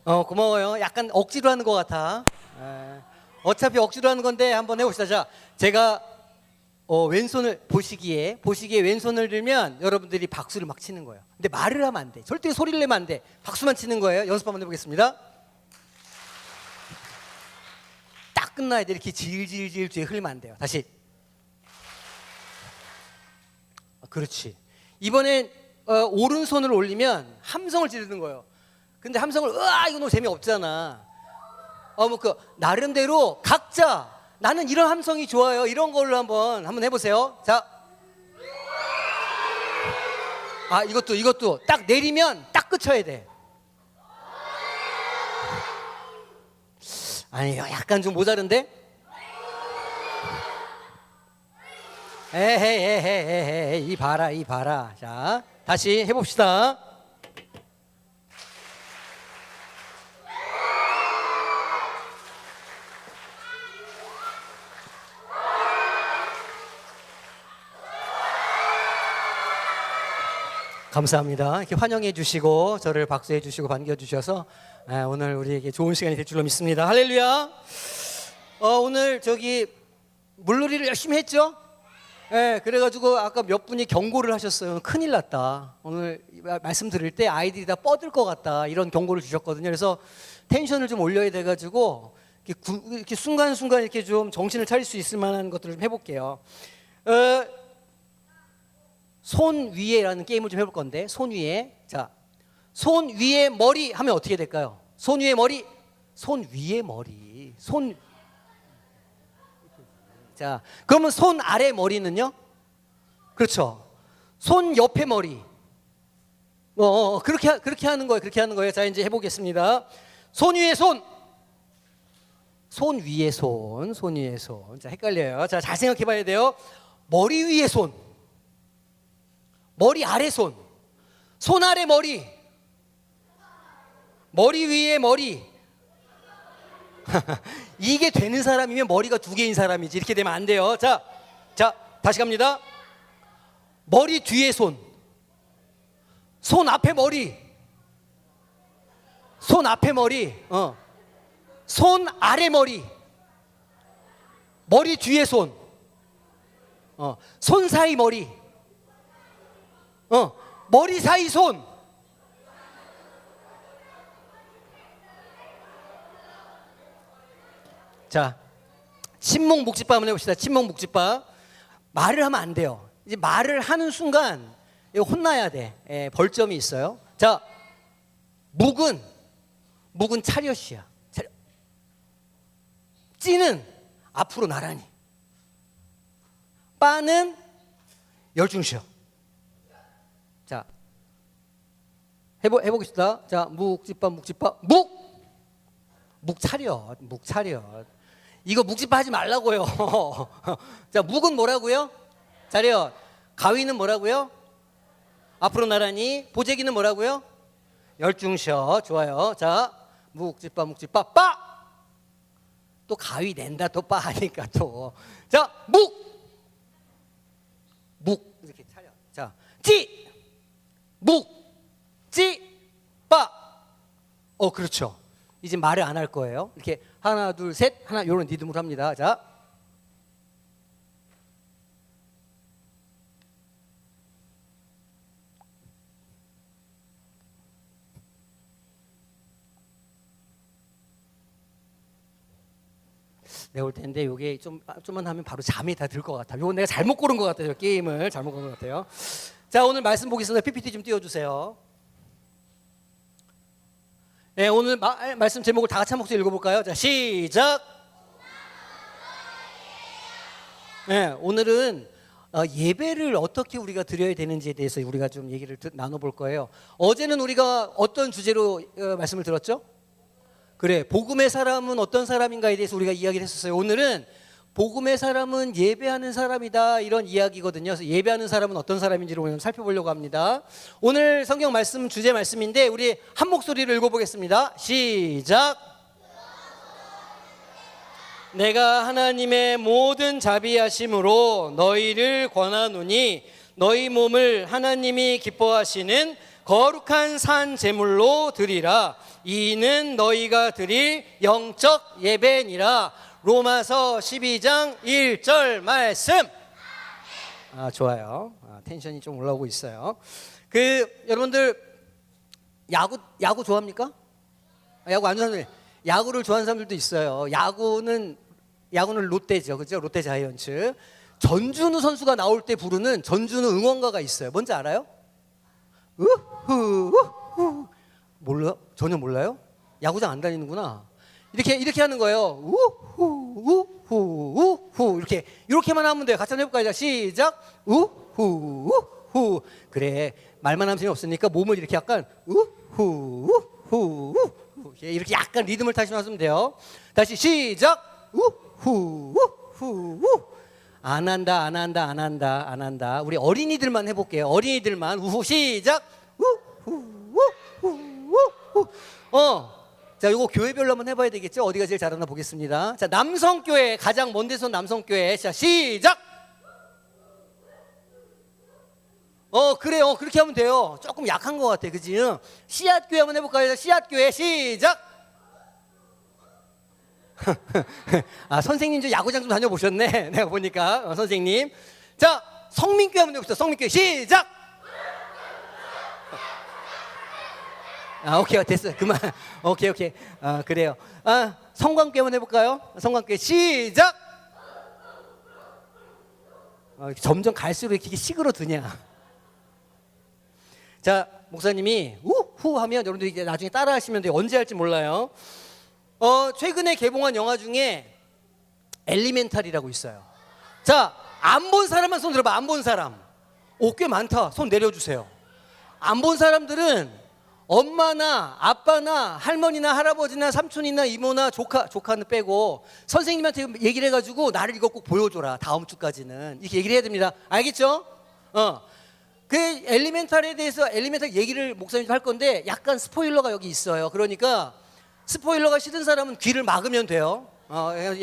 고마워요. 약간 억지로 하는 것 같아. 어차피 억지로 하는 건데 한번 해봅시다. 자, 제가 왼손을 보시기에 왼손을 들면 여러분들이 박수를 막 치는 거예요. 근데 말을 하면 안 돼. 절대 소리를 내면 안 돼. 박수만 치는 거예요. 연습 한번 해보겠습니다. 딱 끝나야 돼. 이렇게 질질질 뒤에 흘리면 안 돼요. 다시. 그렇지. 이번엔 오른손을 올리면 함성을 지르는 거예요. 근데 함성을 이거 너무 재미없잖아. 나름대로 각자 나는 이런 함성이 좋아요. 이런 걸로 한번 해보세요. 자, 이것도 딱 내리면 딱 그쳐야 돼. 아니, 약간 좀 모자른데? 에헤헤헤헤, 이 봐라. 자, 다시 해봅시다. 감사합니다. 이렇게 환영해 주시고 저를 박수해 주시고 반겨 주셔서 오늘 우리에게 좋은 시간이 될 줄로 믿습니다. 할렐루야. 오늘 물놀이를 열심히 했죠? 그래가지고 아까 몇 분이 경고를 하셨어요. 큰일 났다. 오늘 말씀 들을 때 아이들이 다 뻗을 것 같다. 이런 경고를 주셨거든요. 그래서 텐션을 좀 올려야 돼가지고 이렇게 순간순간 이렇게 좀 정신을 차릴 수 있을 만한 것들을 좀 해볼게요. 손 위에라는 게임을 좀 해볼 건데, 손 위에. 자, 손 위에 머리 하면 어떻게 될까요? 손 위에 머리. 자, 그러면 손 아래 머리는요? 그렇죠. 손 옆에 머리. 그렇게 하는 거예요. 자, 이제 해보겠습니다. 손 위에 손. 손 위에 손. 자, 헷갈려요. 자, 잘 생각해봐야 돼요. 머리 위에 손. 머리 아래 손. 손 아래 머리. 머리 위에 머리. 이게 되는 사람이면 머리가 두 개인 사람이지. 이렇게 되면 안 돼요. 자, 다시 갑니다. 머리 뒤에 손. 손 앞에 머리. 손 앞에 머리. 손 아래 머리. 머리 뒤에 손. 손 사이 머리. 머리 사이 손. 자, 침묵 묵지밥 한번 해봅시다. 침묵 묵지밥. 말을 하면 안 돼요. 이제 말을 하는 순간 혼나야 돼. 벌점이 있어요. 자, 묵은 차렷이야. 차렷. 찌는 앞으로 나란히. 빠는 열중시어. 자, 해보겠습니다. 자, 묵지밥. 묵 차렷. 이거 묵지밥 하지 말라고요. 자, 묵은 뭐라고요? 차렷. 가위는 뭐라고요? 앞으로 나란히. 보재기는 뭐라고요? 열중셔. 좋아요. 자, 묵지밥. 빠. 또 가위 낸다. 또 빠 하니까 또. 자, 묵 이렇게 차렷. 자, 찌. 빠. 그렇죠. 이제 말을 안 할 거예요. 이렇게 하나, 둘, 셋, 하나, 이런 리듬으로 합니다. 자, 내가 볼 텐데 이게 좀만 하면 바로 잠이 다 들 것 같아. 이건 내가 잘못 고른 것 같아요. 게임을 잘못 고른 것 같아요. 자, 오늘 말씀 보겠습니다. PPT 좀 띄워주세요. 네, 오늘 말씀 제목을 다 같이 한 목소리 읽어볼까요? 자, 시작. 네, 오늘은 예배를 어떻게 우리가 드려야 되는지에 대해서 우리가 좀 얘기를 나눠볼 거예요. 어제는 우리가 어떤 주제로 말씀을 들었죠? 그래, 복음의 사람은 어떤 사람인가에 대해서 우리가 이야기를 했었어요. 오늘은 복음의 사람은 예배하는 사람이다, 이런 이야기거든요. 그래서 예배하는 사람은 어떤 사람인지를 오늘 살펴보려고 합니다. 오늘 성경 말씀 주제 말씀인데 우리 한 목소리를 읽어보겠습니다. 시작. 내가 하나님의 모든 자비하심으로 너희를 권하노니 너희 몸을 하나님이 기뻐하시는 거룩한 산 제물로 드리라. 이는 너희가 드릴 영적 예배니라. 로마서 12장 1절 말씀. 좋아요. 텐션이 좀 올라오고 있어요. 여러분들 야구 좋아합니까? 야구 안 좋아하는 야구를 좋아하는 사람들도 있어요. 야구는 롯데죠, 그죠? 롯데 자이언츠. 전준우 선수가 나올 때 부르는 전준우 응원가가 있어요. 뭔지 알아요? 우후. 몰라요? 전혀 몰라요? 야구장 안 다니는구나. 이렇게 하는 거예요. 우후 이렇게만 하면 돼요. 같이 한번 해볼까요? 시작. 우후. 그래, 말만 하면 재미없으니까 몸을 이렇게 약간 우후 이렇게 약간 리듬을 타시면 하시면 돼요. 다시 시작. 우후. 안 한다. 우리 어린이들만 해볼게요. 어린이들만. 우후 시작. 자, 이거 교회별로 한번 해봐야 되겠죠? 어디가 제일 잘하나 보겠습니다. 자, 남성교회, 가장 먼 데서 남성교회. 자, 시작. 그래요. 그렇게 하면 돼요. 조금 약한 것 같아, 그지? 씨앗교회 한번 해볼까요? 씨앗교회 시작. 선생님 저 야구장 좀 다녀보셨네. 내가 보니까 선생님. 자, 성민교회 한번 해봅시다. 성민교회 시작. 오케이, 됐어. 그만. 오케이. 그래요. 성광교회 한번 해볼까요? 성광교회 시작. 점점 갈수록 이렇게 시그러드냐. 자, 목사님이 우후 하면 여러분들이 이제 나중에 따라 하시면 돼요. 언제 할지 몰라요. 최근에 개봉한 영화 중에 엘리멘탈이라고 있어요. 자, 안 본 사람만 손 들어봐. 안 본 사람. 꽤 많다. 손 내려주세요. 안 본 사람들은 엄마나 아빠나 할머니나 할아버지나 삼촌이나 이모나 조카는 빼고 선생님한테 얘기를 해가지고 나를 이거 꼭 보여줘라. 다음 주까지는. 이렇게 얘기를 해야 됩니다. 알겠죠? 그 엘리멘탈에 대해서 엘리멘탈 얘기를 목사님 할 건데 약간 스포일러가 여기 있어요. 그러니까 스포일러가 싫은 사람은 귀를 막으면 돼요.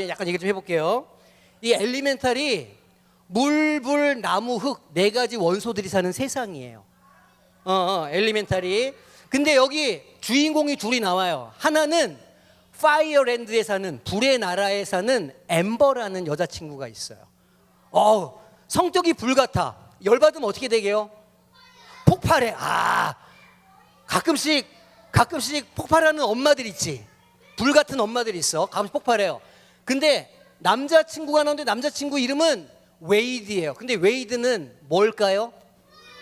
약간 얘기 좀 해볼게요. 이 엘리멘탈이 물, 불, 나무, 흙 네 가지 원소들이 사는 세상이에요. 엘리멘탈이. 근데 여기 주인공이 둘이 나와요. 하나는 파이어랜드에 사는, 불의 나라에 사는 엠버라는 여자친구가 있어요. 성격이 불 같아. 열받으면 어떻게 되게요? 폭발해. 가끔씩 폭발하는 엄마들 있지. 불 같은 엄마들이 있어. 가끔씩 폭발해요. 근데 남자친구가 나오는데 남자친구 이름은 웨이드예요. 근데 웨이드는 뭘까요?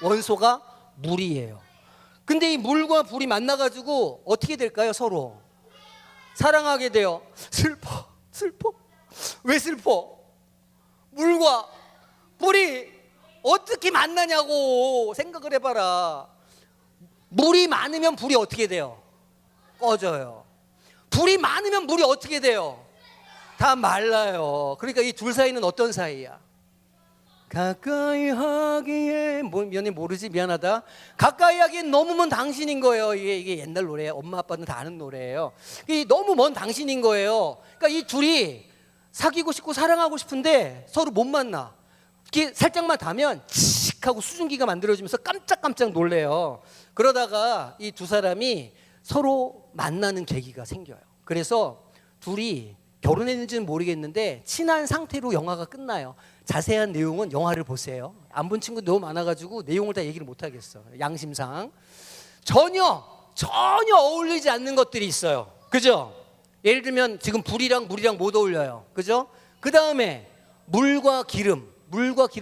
원소가 물이에요. 근데 이 물과 불이 만나가지고 어떻게 될까요? 서로 사랑하게 돼요. 슬퍼. 왜 슬퍼? 물과 불이 어떻게 만나냐고 생각을 해봐라. 물이 많으면 불이 어떻게 돼요? 꺼져요. 불이 많으면 물이 어떻게 돼요? 다 말라요. 그러니까 이 둘 사이는 어떤 사이야? 가까이 하기에 미안해 모르지 미안하다. 가까이 하기엔 너무 먼 당신인 거예요. 이게 옛날 노래예요. 엄마 아빠는 다 아는 노래예요. 너무 먼 당신인 거예요. 그러니까 이 둘이 사귀고 싶고 사랑하고 싶은데 서로 못 만나. 이렇게 살짝만 닿으면 칙 하고 수증기가 만들어지면서 깜짝깜짝 놀래요. 그러다가 이 두 사람이 서로 만나는 계기가 생겨요. 그래서 둘이 결혼했는지는 모르겠는데 친한 상태로 영화가 끝나요. 자세한 내용은 영화를 보세요. 안 본 친구 너무 많아가지고 내용을 다 얘기를 못 하겠어. 양심상 전혀 어울리지 않는 것들이 있어요. 그죠? 예를 들면 지금 불이랑 물이랑 못 어울려요. 그죠? 그 다음에 물과 기름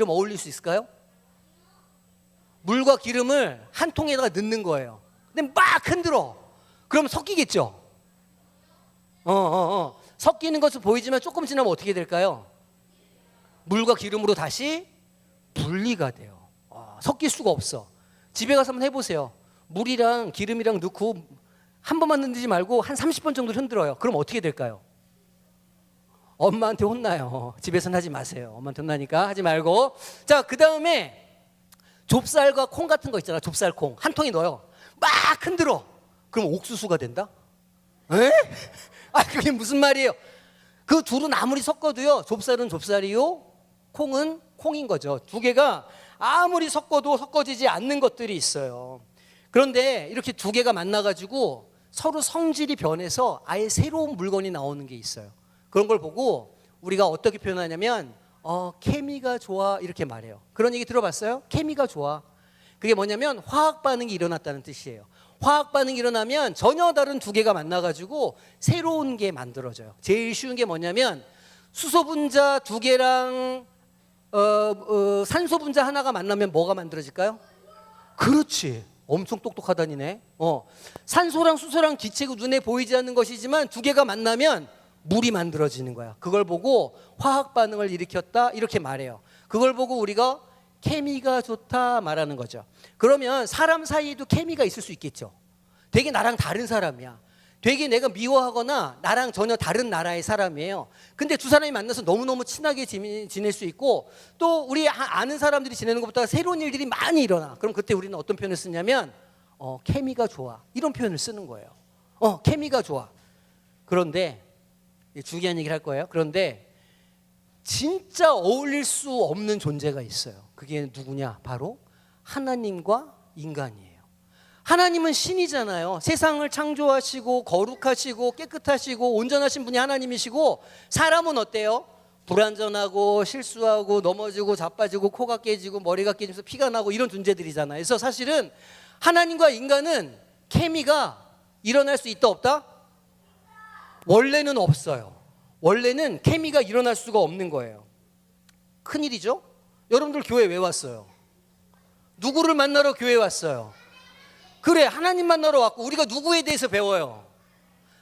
어울릴 수 있을까요? 물과 기름을 한 통에다가 넣는 거예요. 근데 막 흔들어. 그럼 섞이겠죠? 섞이는 것으로 보이지만 조금 지나면 어떻게 될까요? 물과 기름으로 다시 분리가 돼요. 섞일 수가 없어. 집에 가서 한번 해보세요. 물이랑 기름이랑 넣고 한 번만 흔들지 말고 한 30번 정도 흔들어요. 그럼 어떻게 될까요? 엄마한테 혼나요. 집에서는 하지 마세요. 엄마한테 혼나니까 하지 말고. 자, 그 다음에 좁쌀과 콩 같은 거 있잖아. 좁쌀콩 한 통에 넣어요. 막 흔들어. 그럼 옥수수가 된다? 에? 그게 무슨 말이에요? 그 둘은 아무리 섞어도요. 좁쌀은 좁쌀이요. 콩은 콩인 거죠. 두 개가 아무리 섞어도 섞어지지 않는 것들이 있어요. 그런데 이렇게 두 개가 만나가지고 서로 성질이 변해서 아예 새로운 물건이 나오는 게 있어요. 그런 걸 보고 우리가 어떻게 표현하냐면 케미가 좋아 이렇게 말해요. 그런 얘기 들어봤어요? 케미가 좋아. 그게 뭐냐면 화학 반응이 일어났다는 뜻이에요. 화학 반응이 일어나면 전혀 다른 두 개가 만나가지고 새로운 게 만들어져요. 제일 쉬운 게 뭐냐면 수소 분자 두 개랑 산소 분자 하나가 만나면 뭐가 만들어질까요? 그렇지. 엄청 똑똑하다니네. 산소랑 수소랑 기체고 눈에 보이지 않는 것이지만 두 개가 만나면 물이 만들어지는 거야. 그걸 보고 화학 반응을 일으켰다 이렇게 말해요. 그걸 보고 우리가 케미가 좋다 말하는 거죠. 그러면 사람 사이에도 케미가 있을 수 있겠죠. 되게 나랑 다른 사람이야. 되게 내가 미워하거나 나랑 전혀 다른 나라의 사람이에요. 근데 두 사람이 만나서 너무너무 친하게 지낼 수 있고 또 우리 아는 사람들이 지내는 것보다 새로운 일들이 많이 일어나. 그럼 그때 우리는 어떤 표현을 쓰냐면 케미가 좋아 이런 표현을 쓰는 거예요. 케미가 좋아. 그런데 중요한 얘기를 할 거예요. 그런데 진짜 어울릴 수 없는 존재가 있어요. 그게 누구냐? 바로 하나님과 인간이에요. 하나님은 신이잖아요. 세상을 창조하시고 거룩하시고 깨끗하시고 온전하신 분이 하나님이시고 사람은 어때요? 불완전하고 실수하고 넘어지고 자빠지고 코가 깨지고 머리가 깨지면서 피가 나고 이런 존재들이잖아요. 그래서 사실은 하나님과 인간은 케미가 일어날 수 있다 없다? 원래는 없어요. 원래는 케미가 일어날 수가 없는 거예요. 큰일이죠? 여러분들 교회 왜 왔어요? 누구를 만나러 교회 왔어요? 그래, 하나님 만나러 왔고 우리가 누구에 대해서 배워요?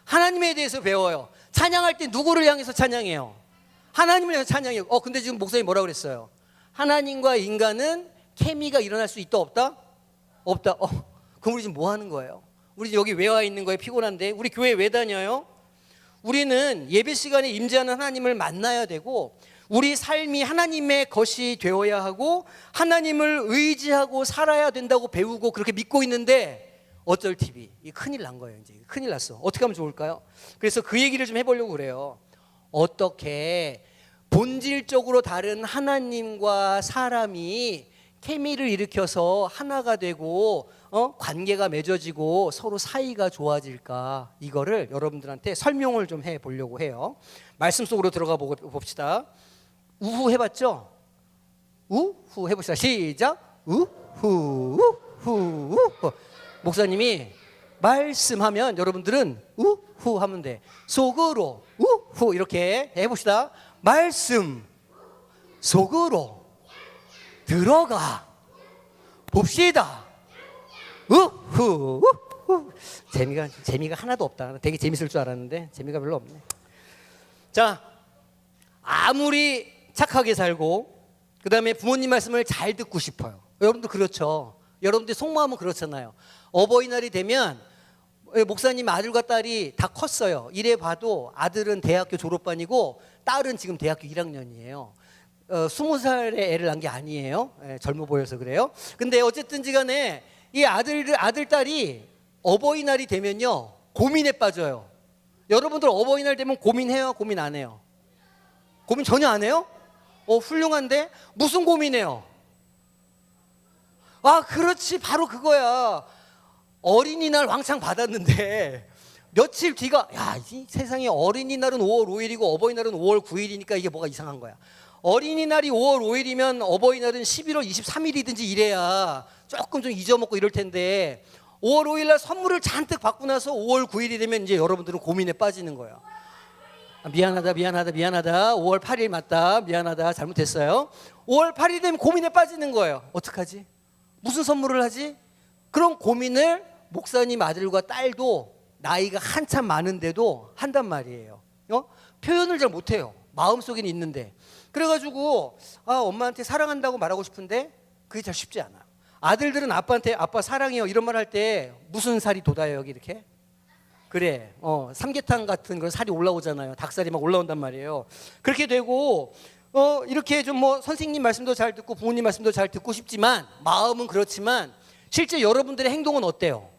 하나님에 대해서 배워요. 찬양할 때 누구를 향해서 찬양해요? 하나님을 향해서 찬양해요. 근데 지금 목사님 뭐라고 그랬어요? 하나님과 인간은 케미가 일어날 수 있다 없다? 없다. 그럼 우리 지금 뭐 하는 거예요? 우리 여기 왜 와 있는 거예요? 피곤한데. 우리 교회 왜 다녀요? 우리는 예배 시간에 임재하는 하나님을 만나야 되고 우리 삶이 하나님의 것이 되어야 하고 하나님을 의지하고 살아야 된다고 배우고 그렇게 믿고 있는데 어쩔 TV 큰일 난 거예요. 이제 큰일 났어. 어떻게 하면 좋을까요? 그래서 그 얘기를 좀 해보려고 그래요. 어떻게 본질적으로 다른 하나님과 사람이 케미를 일으켜서 하나가 되고 관계가 맺어지고 서로 사이가 좋아질까, 이거를 여러분들한테 설명을 좀 해보려고 해요. 말씀 속으로 들어가 봅시다. 우후 해봤죠? 우후 해봅시다. 시작. 우후 우후. 목사님이 말씀하면 여러분들은 우후 하면 돼. 속으로 우후 이렇게 해봅시다. 말씀 속으로 들어가 봅시다. 우후 우후. 재미가 하나도 없다. 되게 재밌을 줄 알았는데 재미가 별로 없네. 자, 아무리 착하게 살고 그 다음에 부모님 말씀을 잘 듣고 싶어요. 여러분도 그렇죠. 여러분들 속마음은 그렇잖아요. 어버이날이 되면 목사님 아들과 딸이 다 컸어요. 이래 봐도 아들은 대학교 졸업반이고 딸은 지금 대학교 1학년이에요. 20살의 애를 낳은 게 아니에요. 젊어 보여서 그래요. 근데 어쨌든지 간에 이 아들 딸이 어버이날이 되면요 고민에 빠져요. 여러분들 어버이날 되면 고민해요? 고민 안 해요? 고민 전혀 안 해요? 훌륭한데? 무슨 고민해요? 그렇지, 바로 그거야. 어린이날 왕창 받았는데 며칠 뒤가 이 세상에 어린이날은 5월 5일이고 어버이날은 5월 9일이니까 이게 뭐가 이상한 거야. 어린이날이 5월 5일이면 어버이날은 11월 23일이든지 이래야 조금 좀 잊어먹고 이럴 텐데 5월 5일날 선물을 잔뜩 받고 나서 5월 9일이 되면 이제 여러분들은 고민에 빠지는 거야. 미안하다 5월 8일 맞다, 미안하다, 잘못했어요. 5월 8일 되면 고민에 빠지는 거예요. 어떡하지? 무슨 선물을 하지? 그런 고민을 목사님 아들과 딸도 나이가 한참 많은데도 한단 말이에요. 표현을 잘 못해요. 마음속에는 있는데. 그래가지고 엄마한테 사랑한다고 말하고 싶은데 그게 잘 쉽지 않아요. 아들들은 아빠한테 아빠 사랑해요 이런 말 할 때 무슨 살이 돋아요 여기 이렇게? 그래, 삼계탕 같은 그런 살이 올라오잖아요. 닭살이 막 올라온단 말이에요. 그렇게 되고 이렇게 좀 선생님 말씀도 잘 듣고 부모님 말씀도 잘 듣고 싶지만 마음은 그렇지만 실제 여러분들의 행동은 어때요?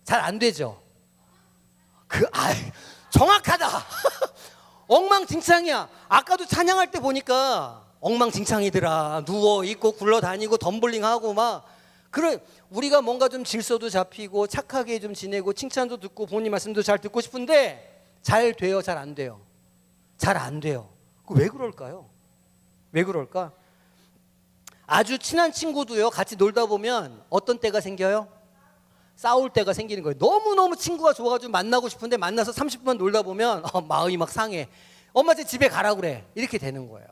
잘 안 되죠. 정확하다. 엉망진창이야. 아까도 찬양할 때 보니까 엉망진창이더라. 누워 있고 굴러다니고 덤블링하고 막 그래 우리가 뭔가 좀 질서도 잡히고 착하게 좀 지내고 칭찬도 듣고 부모님 말씀도 잘 듣고 싶은데 잘 돼요, 잘 안 돼요? 잘 안 돼요. 왜 그럴까요? 왜 그럴까? 아주 친한 친구도요, 같이 놀다 보면 어떤 때가 생겨요? 싸울 때가 생기는 거예요. 너무너무 친구가 좋아가지고 만나고 싶은데 만나서 30분만 놀다 보면 마음이 막 상해. 엄마 제 집에 가라 그래. 이렇게 되는 거예요.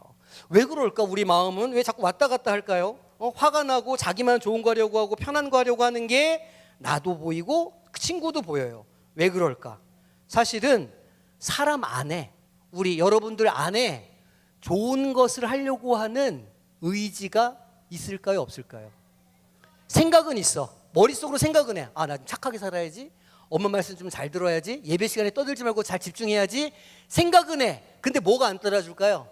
왜 그럴까? 우리 마음은 왜 자꾸 왔다 갔다 할까요? 화가 나고 자기만 좋은 거 하려고 하고 편한 거 하려고 하는 게 나도 보이고 그 친구도 보여요. 왜 그럴까? 사실은 사람 안에, 우리 여러분들 안에 좋은 것을 하려고 하는 의지가 있을까요? 없을까요? 생각은 있어. 머릿속으로 생각은 해. 나 좀 착하게 살아야지. 엄마 말씀 좀 잘 들어야지. 예배 시간에 떠들지 말고 잘 집중해야지. 생각은 해. 근데 뭐가 안 따라줄까요?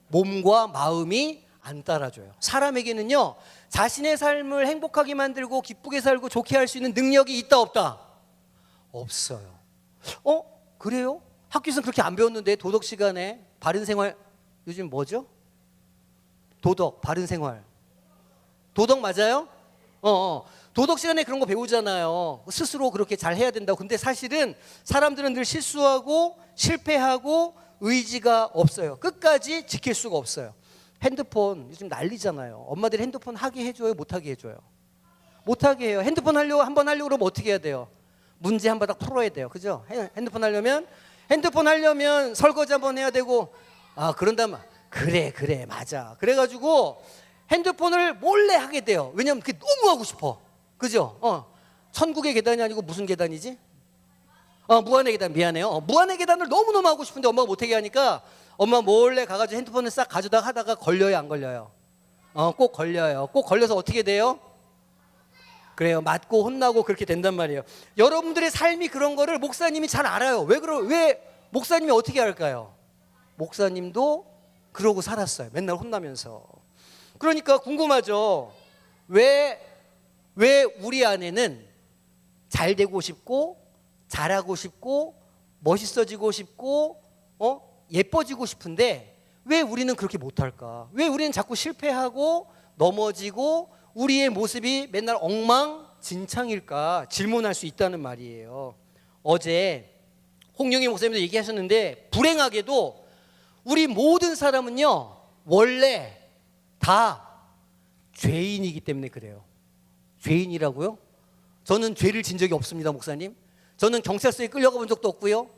몸과 마음이 안 따라줘요. 사람에게는요, 자신의 삶을 행복하게 만들고 기쁘게 살고 좋게 할 수 있는 능력이 있다 없다? 없어요. 그래요? 학교에서는 그렇게 안 배웠는데 도덕 시간에 바른 생활, 요즘 뭐죠? 도덕, 바른 생활. 도덕 맞아요? 도덕 시간에 그런 거 배우잖아요. 스스로 그렇게 잘 해야 된다고. 근데 사실은 사람들은 늘 실수하고 실패하고 의지가 없어요. 끝까지 지킬 수가 없어요. 핸드폰 요즘 난리잖아요. 엄마들이 핸드폰 하게 해줘요? 못하게 해줘요? 못하게 해요. 핸드폰 한번 하려고 그러면 어떻게 해야 돼요? 문제 한 바닥 풀어야 돼요. 그죠? 핸드폰 하려면 설거지 한번 해야 되고, 그런다면 그래 맞아. 그래가지고 핸드폰을 몰래 하게 돼요. 왜냐면 그게 너무 하고 싶어. 그죠? 천국의 계단이 아니고 무슨 계단이지? 무한의 계단. 미안해요. 무한의 계단을 너무너무 하고 싶은데 엄마가 못하게 하니까 엄마 몰래 가가지고 핸드폰을 싹 가져다가 하다가 걸려요, 안 걸려요? 꼭 걸려요. 꼭 걸려서 어떻게 돼요? 그래요. 맞고 혼나고 그렇게 된단 말이에요. 여러분들의 삶이 그런 거를 목사님이 잘 알아요. 왜 목사님이 어떻게 할까요? 목사님도 그러고 살았어요. 맨날 혼나면서. 그러니까 궁금하죠. 왜 우리 안에는 잘 되고 싶고 잘하고 싶고 멋있어지고 싶고 예뻐지고 싶은데 왜 우리는 그렇게 못할까? 왜 우리는 자꾸 실패하고 넘어지고 우리의 모습이 맨날 엉망진창일까 질문할 수 있다는 말이에요. 어제 홍영희 목사님도 얘기하셨는데 불행하게도 우리 모든 사람은요 원래 다 죄인이기 때문에 그래요. 죄인이라고요? 저는 죄를 진 적이 없습니다, 목사님. 저는 경찰서에 끌려가 본 적도 없고요.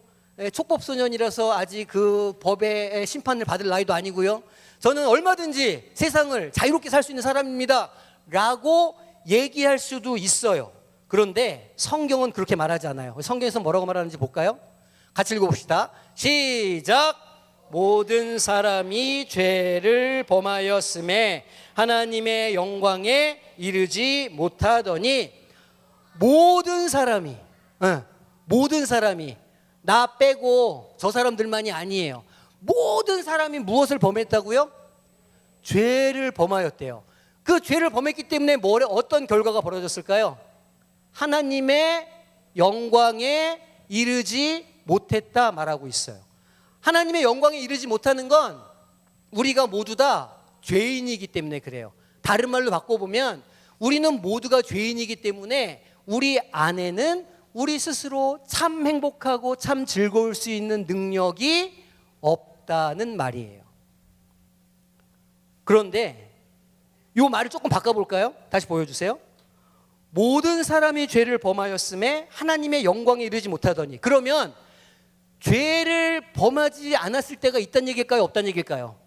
촉법소년이라서 아직 그 법의 심판을 받을 나이도 아니고요. 저는 얼마든지 세상을 자유롭게 살 수 있는 사람입니다 라고 얘기할 수도 있어요. 그런데 성경은 그렇게 말하지 않아요. 성경에서 뭐라고 말하는지 볼까요? 같이 읽어봅시다. 시작. 모든 사람이 죄를 범하였음에 하나님의 영광에 이르지 못하더니 모든 사람이 나 빼고 저 사람들만이 아니에요. 모든 사람이 무엇을 범했다고요? 죄를 범하였대요. 그 죄를 범했기 때문에 어떤 결과가 벌어졌을까요? 하나님의 영광에 이르지 못했다 말하고 있어요. 하나님의 영광에 이르지 못하는 건 우리가 모두 다 죄인이기 때문에 그래요. 다른 말로 바꿔보면 우리는 모두가 죄인이기 때문에 우리 안에는 우리 스스로 참 행복하고 참 즐거울 수 있는 능력이 없다는 말이에요. 그런데 이 말을 조금 바꿔볼까요? 다시 보여주세요. 모든 사람이 죄를 범하였음에 하나님의 영광에 이르지 못하더니, 그러면 죄를 범하지 않았을 때가 있다는 얘기일까요? 없다는 얘기일까요?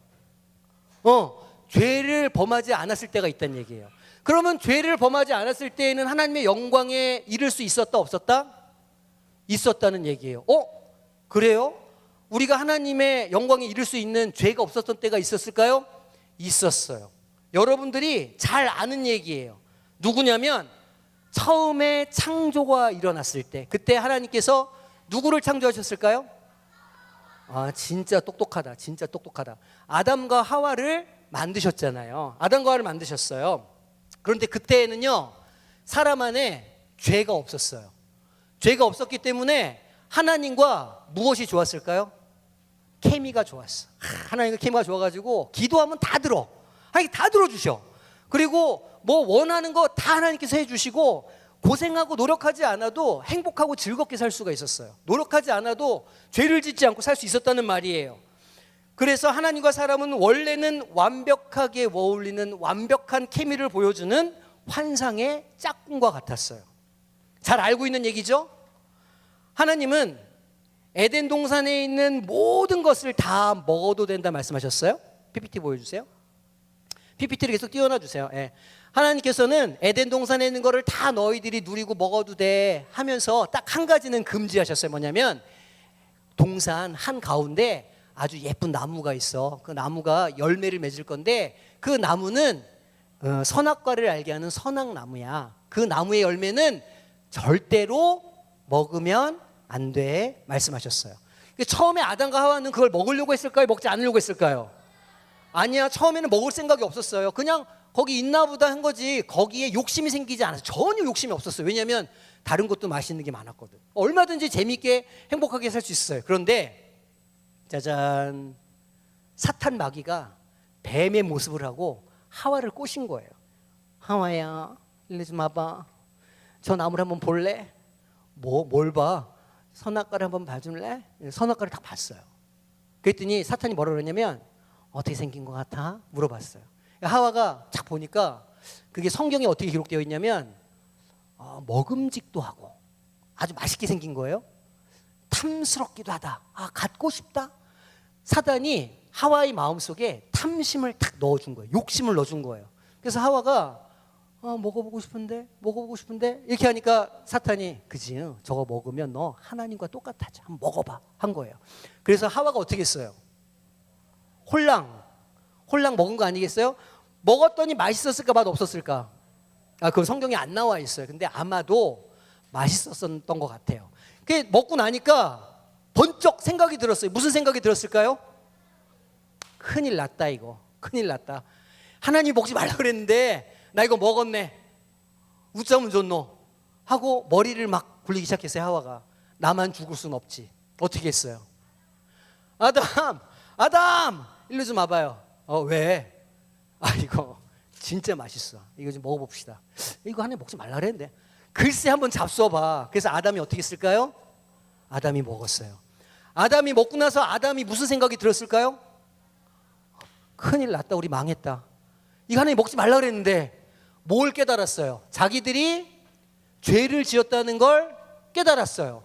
죄를 범하지 않았을 때가 있다는 얘기예요. 그러면 죄를 범하지 않았을 때에는 하나님의 영광에 이를 수 있었다 없었다? 있었다는 얘기예요. 그래요? 우리가 하나님의 영광에 이를 수 있는 죄가 없었던 때가 있었을까요? 있었어요. 여러분들이 잘 아는 얘기예요. 누구냐면 처음에 창조가 일어났을 때, 그때 하나님께서 누구를 창조하셨을까요? 진짜 똑똑하다. 진짜 똑똑하다. 아담과 하와를 만드셨잖아요. 아담과 하와를 만드셨어요. 그런데 그때에는요 사람 안에 죄가 없었어요. 죄가 없었기 때문에 하나님과 무엇이 좋았을까요? 케미가 좋았어. 하나님과 케미가 좋아가지고 기도하면 다 들어. 하나님 다 들어주셔. 그리고 뭐 원하는 거 다 하나님께서 해주시고 고생하고 노력하지 않아도 행복하고 즐겁게 살 수가 있었어요. 노력하지 않아도 죄를 짓지 않고 살 수 있었다는 말이에요. 그래서 하나님과 사람은 원래는 완벽하게 어울리는 완벽한 케미를 보여주는 환상의 짝꿍과 같았어요. 잘 알고 있는 얘기죠? 하나님은 에덴 동산에 있는 모든 것을 다 먹어도 된다 말씀하셨어요. PPT 보여주세요. PPT를 계속 띄워놔 주세요. 예. 하나님께서는 에덴 동산에 있는 거를 다 너희들이 누리고 먹어도 돼 하면서 딱 한 가지는 금지하셨어요. 뭐냐면 동산 한가운데 아주 예쁜 나무가 있어. 그 나무가 열매를 맺을 건데 그 나무는 선악과를 알게 하는 선악나무야. 그 나무의 열매는 절대로 먹으면 안 돼 말씀하셨어요. 처음에 아담과 하와는 그걸 먹으려고 했을까요? 먹지 않으려고 했을까요? 아니야. 처음에는 먹을 생각이 없었어요. 그냥 거기 있나 보다 한 거지 거기에 욕심이 생기지 않았어요. 전혀 욕심이 없었어요. 왜냐하면 다른 것도 맛있는 게 많았거든. 얼마든지 재미있게 행복하게 살 수 있어요. 그런데 짜잔, 사탄 마귀가 뱀의 모습을 하고 하와를 꼬신 거예요. 하와야, 일리 좀 와봐. 저 나무를 한번 볼래? 뭘 봐? 선악과를 한번 봐줄래? 선악과를 딱 봤어요. 그랬더니 사탄이 뭐라 그러냐면 어떻게 생긴 것 같아? 물어봤어요. 하와가 딱 보니까 그게 성경에 어떻게 기록되어 있냐면 먹음직도 하고 아주 맛있게 생긴 거예요. 탐스럽기도 하다. 갖고 싶다. 사단이 하와의 마음속에 탐심을 탁 넣어준 거예요. 욕심을 넣어준 거예요. 그래서 하와가 먹어보고 싶은데 이렇게 하니까 사탄이 그지? 저거 먹으면 너 하나님과 똑같아져. 한번 먹어봐 한 거예요. 그래서 하와가 어떻게 했어요? 홀랑 먹은 거 아니겠어요? 먹었더니 맛있었을까 맛없었을까? 그건 성경에 안 나와 있어요. 근데 아마도 맛있었던 것 같아요. 그 먹고 나니까 번쩍 생각이 들었어요. 무슨 생각이 들었을까요? 큰일 났다 이거. 큰일 났다. 하나님 먹지 말라 그랬는데 나 이거 먹었네. 웃자면 좋노 하고 머리를 막 굴리기 시작했어요. 하와가. 나만 죽을 순 없지. 어떻게 했어요? 아담 일로 좀 와봐요. 왜? 이거 진짜 맛있어. 이거 좀 먹어봅시다. 이거 하나님 먹지 말라 그랬는데 글쎄 한번 잡숴봐. 그래서 아담이 어떻게 했을까요? 아담이 먹었어요. 아담이 먹고 나서 아담이 무슨 생각이 들었을까요? 큰일 났다. 우리 망했다. 이거 하나님 먹지 말라 그랬는데 뭘 깨달았어요? 자기들이 죄를 지었다는 걸 깨달았어요.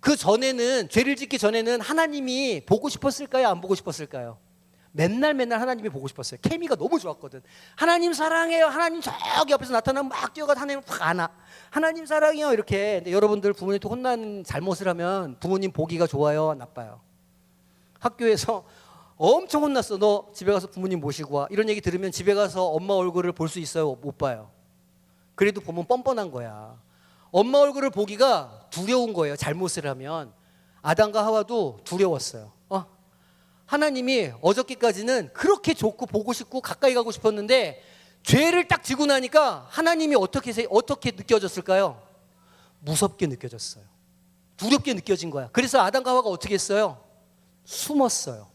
그 전에는 죄를 짓기 전에는 하나님이 보고 싶었을까요? 안 보고 싶었을까요? 맨날 하나님이 보고 싶었어요. 케미가 너무 좋았거든. 하나님 사랑해요. 하나님 저기 옆에서 나타나면 막 뛰어가서 하나님을 팍 안아. 하나님 사랑해요. 이렇게. 근데 여러분들 부모님한테 혼나는 잘못을 하면 부모님 보기가 좋아요? 나빠요? 학교에서 엄청 혼났어. 너 집에 가서 부모님 모시고 와. 이런 얘기 들으면 집에 가서 엄마 얼굴을 볼 수 있어요? 못 봐요? 그래도 보면 뻔뻔한 거야. 엄마 얼굴을 보기가 두려운 거예요. 잘못을 하면. 아담과 하와도 두려웠어요. 하나님이 어저께까지는 그렇게 좋고 보고 싶고 가까이 가고 싶었는데 죄를 딱 지고 나니까 하나님이 어떻게 느껴졌을까요? 무섭게 느껴졌어요. 두렵게 느껴진 거야. 그래서 아담과 하와가 어떻게 했어요? 숨었어요.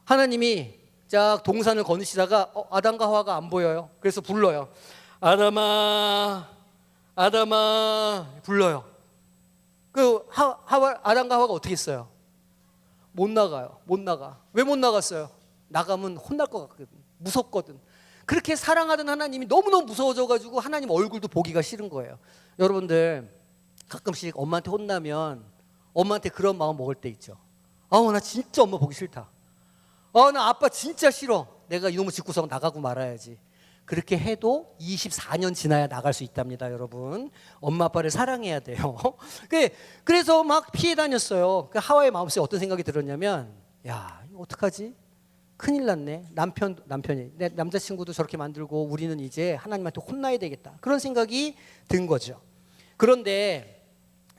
하나님이 쫙 동산을 거느시다가 아담과 하와가 안 보여요. 그래서 불러요. 아담아 불러요. 아담과 하와가 어떻게 했어요? 못 나가요. 못 나가. 왜 못 나갔어요? 나가면 혼날 것 같거든. 무섭거든. 그렇게 사랑하던 하나님이 너무너무 무서워져가지고 하나님 얼굴도 보기가 싫은 거예요. 여러분들 가끔씩 엄마한테 혼나면 엄마한테 그런 마음 먹을 때 있죠. 나 진짜 엄마 보기 싫다. 나 아빠 진짜 싫어. 내가 이놈의 집구석 나가고 말아야지. 그렇게 해도 24년 지나야 나갈 수 있답니다, 여러분. 엄마 아빠를 사랑해야 돼요. 그래서 막 피해 다녔어요. 하와의 마음속에 어떤 생각이 들었냐면, 야, 이거 어떡하지? 큰일 났네. 남편이 내 남자친구도 저렇게 만들고 우리는 이제 하나님한테 혼나야 되겠다. 그런 생각이 든 거죠. 그런데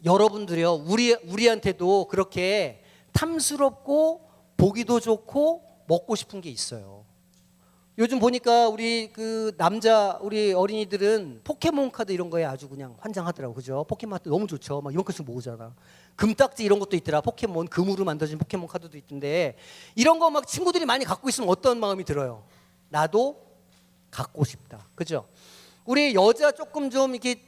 여러분들이요, 우리한테도 그렇게 탐스럽고 보기도 좋고 먹고 싶은 게 있어요. 요즘 보니까 우리 우리 어린이들은 포켓몬 카드 이런 거에 아주 그냥 환장하더라고. 그죠? 포켓몬 카드 너무 좋죠. 막 이만큼씩 모으잖아. 금딱지 이런 것도 있더라. 포켓몬 금으로 만들어진 포켓몬 카드도 있던데 이런 거 막 친구들이 많이 갖고 있으면 어떤 마음이 들어요? 나도 갖고 싶다. 그죠? 우리 여자 조금 좀 이렇게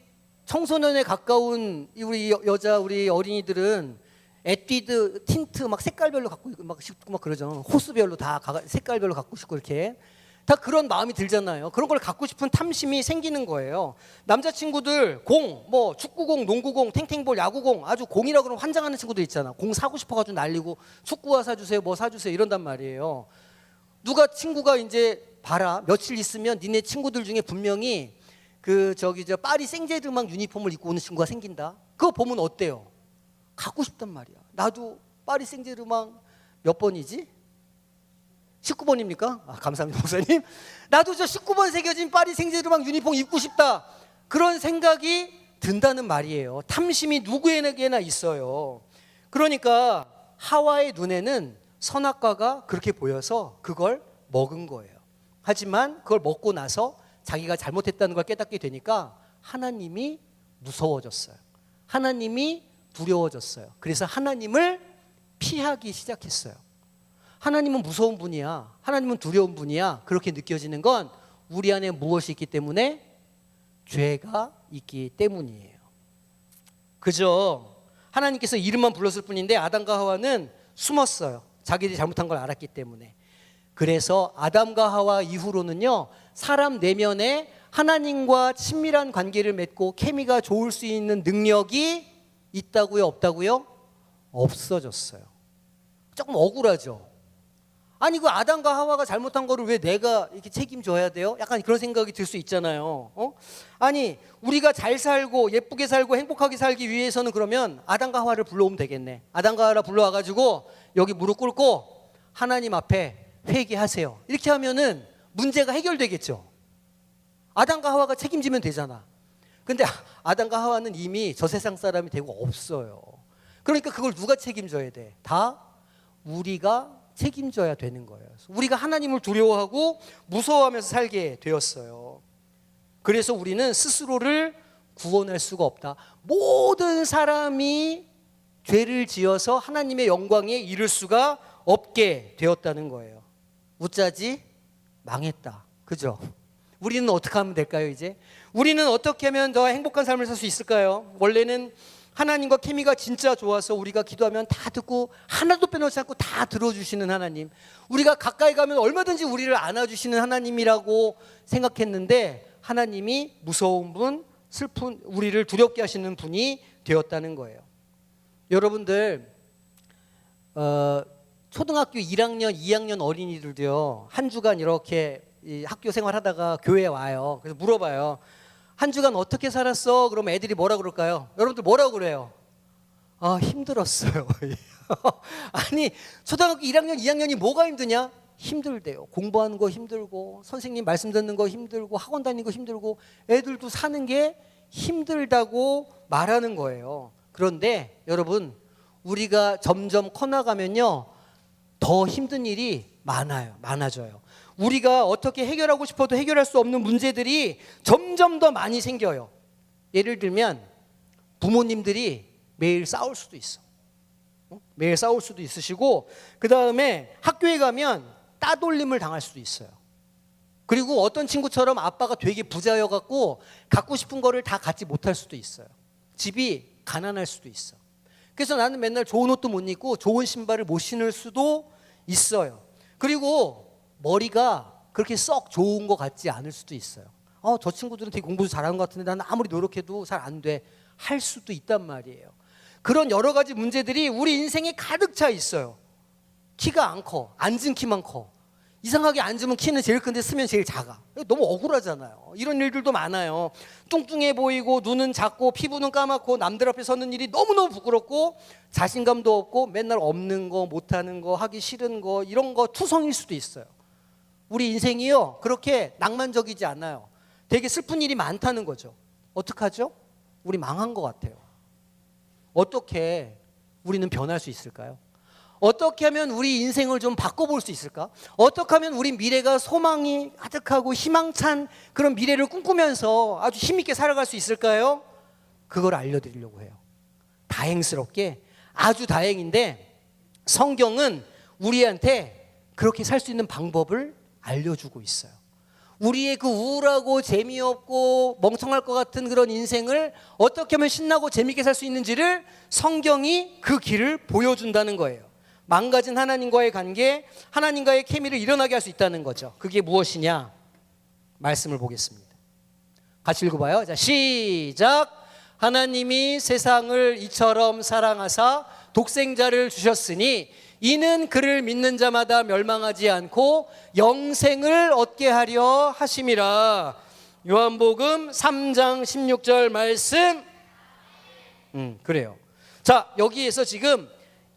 청소년에 가까운 우리 여자 우리 어린이들은 에뛰드 틴트 막 색깔별로 갖고 싶고 막 그러죠. 호수별로 다 색깔별로 갖고 싶고 이렇게 다 그런 마음이 들잖아요. 그런 걸 갖고 싶은 탐심이 생기는 거예요. 남자친구들 공, 뭐 축구공, 농구공, 탱탱볼, 야구공 아주 공이라 그러면 환장하는 친구들 있잖아. 공 사고 싶어가지고 날리고 축구화 사주세요, 뭐 사주세요 이런단 말이에요. 누가 친구가 이제 봐라 며칠 있으면 니네 친구들 중에 분명히 저 파리 생제르맹 유니폼을 입고 오는 친구가 생긴다. 그거 보면 어때요? 갖고 싶단 말이야. 나도 파리 생제르맹 몇 번이지? 19번입니까? 감사합니다 목사님. 나도 저 19번 새겨진 파리 생제르맹 유니폼 입고 싶다. 그런 생각이 든다는 말이에요. 탐심이 누구에게나 있어요. 그러니까 하와의 눈에는 선악과가 그렇게 보여서 그걸 먹은 거예요. 하지만 그걸 먹고 나서 자기가 잘못했다는 걸 깨닫게 되니까 하나님이 무서워졌어요. 하나님이 두려워졌어요. 그래서 하나님을 피하기 시작했어요. 하나님은 무서운 분이야. 하나님은 두려운 분이야. 그렇게 느껴지는 건 우리 안에 무엇이 있기 때문에? 죄가 있기 때문이에요. 그죠? 하나님께서 이름만 불렀을 뿐인데 아담과 하와는 숨었어요. 자기들이 잘못한 걸 알았기 때문에. 그래서 아담과 하와 이후로는요, 사람 내면에 하나님과 친밀한 관계를 맺고 케미가 좋을 수 있는 능력이 있다고요? 없다고요? 없어졌어요. 조금 억울하죠. 아니 그 아담과 하와가 잘못한 거를 왜 내가 이렇게 책임져야 돼요? 약간 그런 생각이 들 수 있잖아요. 아니 우리가 잘 살고 예쁘게 살고 행복하게 살기 위해서는 그러면 아담과 하와를 불러오면 되겠네. 아담과 하와를 불러와가지고 여기 무릎 꿇고 하나님 앞에 회개하세요. 이렇게 하면은 문제가 해결되겠죠. 아담과 하와가 책임지면 되잖아. 근데 아담과 하와는 이미 저 세상 사람이 되고 없어요. 그러니까 그걸 누가 책임져야 돼? 다 우리가 책임져야 되는 거예요. 우리가 하나님을 두려워하고 무서워하면서 살게 되었어요. 그래서 우리는 스스로를 구원할 수가 없다. 모든 사람이 죄를 지어서 하나님의 영광에 이를 수가 없게 되었다는 거예요. 우짜지 망했다. 그죠? 우리는 어떻게 하면 될까요? 이제 우리는 어떻게 하면 더 행복한 삶을 살 수 있을까요? 원래는 하나님과 케미가 진짜 좋아서 우리가 기도하면 다 듣고 하나도 빼놓지 않고 다 들어주시는 하나님, 우리가 가까이 가면 얼마든지 우리를 안아주시는 하나님이라고 생각했는데 하나님이 무서운 분, 슬픈 우리를 두렵게 하시는 분이 되었다는 거예요. 여러분들 초등학교 1학년, 2학년 어린이들도요, 한 주간 이렇게 학교 생활하다가 교회에 와요. 그래서 물어봐요. 한 주간 어떻게 살았어? 그러면 애들이 뭐라 그럴까요? 여러분들 뭐라고 그래요? 힘들었어요. 아니 초등학교 1학년, 2학년이 뭐가 힘드냐? 힘들대요. 공부하는 거 힘들고 선생님 말씀 듣는 거 힘들고 학원 다니는 거 힘들고 애들도 사는 게 힘들다고 말하는 거예요. 그런데 여러분 우리가 점점 커나가면요 더 힘든 일이 많아져요. 우리가 어떻게 해결하고 싶어도 해결할 수 없는 문제들이 점점 더 많이 생겨요. 예를 들면 부모님들이 매일 싸울 수도 있어. 매일 싸울 수도 있으시고, 그 다음에 학교에 가면 따돌림을 당할 수도 있어요. 그리고 어떤 친구처럼 아빠가 되게 부자여갖고 갖고 싶은 거를 다 갖지 못할 수도 있어요. 집이 가난할 수도 있어. 그래서 나는 맨날 좋은 옷도 못 입고 좋은 신발을 못 신을 수도 있어요. 그리고 머리가 그렇게 썩 좋은 것 같지 않을 수도 있어요. 저 친구들은 되게 공부도 잘하는 것 같은데 나는 아무리 노력해도 잘 안 돼. 할 수도 있단 말이에요. 그런 여러 가지 문제들이 우리 인생에 가득 차 있어요. 키가 안 커. 앉은 키만 커. 이상하게 앉으면 키는 제일 큰데 쓰면 제일 작아. 너무 억울하잖아요. 이런 일들도 많아요. 뚱뚱해 보이고 눈은 작고 피부는 까맣고 남들 앞에 서는 일이 너무너무 부끄럽고 자신감도 없고 맨날 없는 거 못하는 거 하기 싫은 거 이런 거 투성일 수도 있어요. 우리 인생이요 그렇게 낭만적이지 않아요. 되게 슬픈 일이 많다는 거죠. 어떡하죠? 우리 망한 것 같아요. 어떻게 우리는 변할 수 있을까요? 어떻게 하면 우리 인생을 좀 바꿔볼 수 있을까? 어떻게 하면 우리 미래가 소망이 가득하고 희망찬 그런 미래를 꿈꾸면서 아주 힘있게 살아갈 수 있을까요? 그걸 알려드리려고 해요. 다행스럽게 아주 다행인데 성경은 우리한테 그렇게 살 수 있는 방법을 알려주고 있어요. 우리의 그 우울하고 재미없고 멍청할 것 같은 그런 인생을 어떻게 하면 신나고 재미있게 살 수 있는지를 성경이 그 길을 보여준다는 거예요. 망가진 하나님과의 관계, 하나님과의 케미를 일어나게 할 수 있다는 거죠. 그게 무엇이냐? 말씀을 보겠습니다. 같이 읽어봐요. 자, 시작. 하나님이 세상을 이처럼 사랑하사 독생자를 주셨으니 이는 그를 믿는 자마다 멸망하지 않고 영생을 얻게 하려 하심이라. 요한복음 3장 16절 말씀. 그래요. 자, 여기에서 지금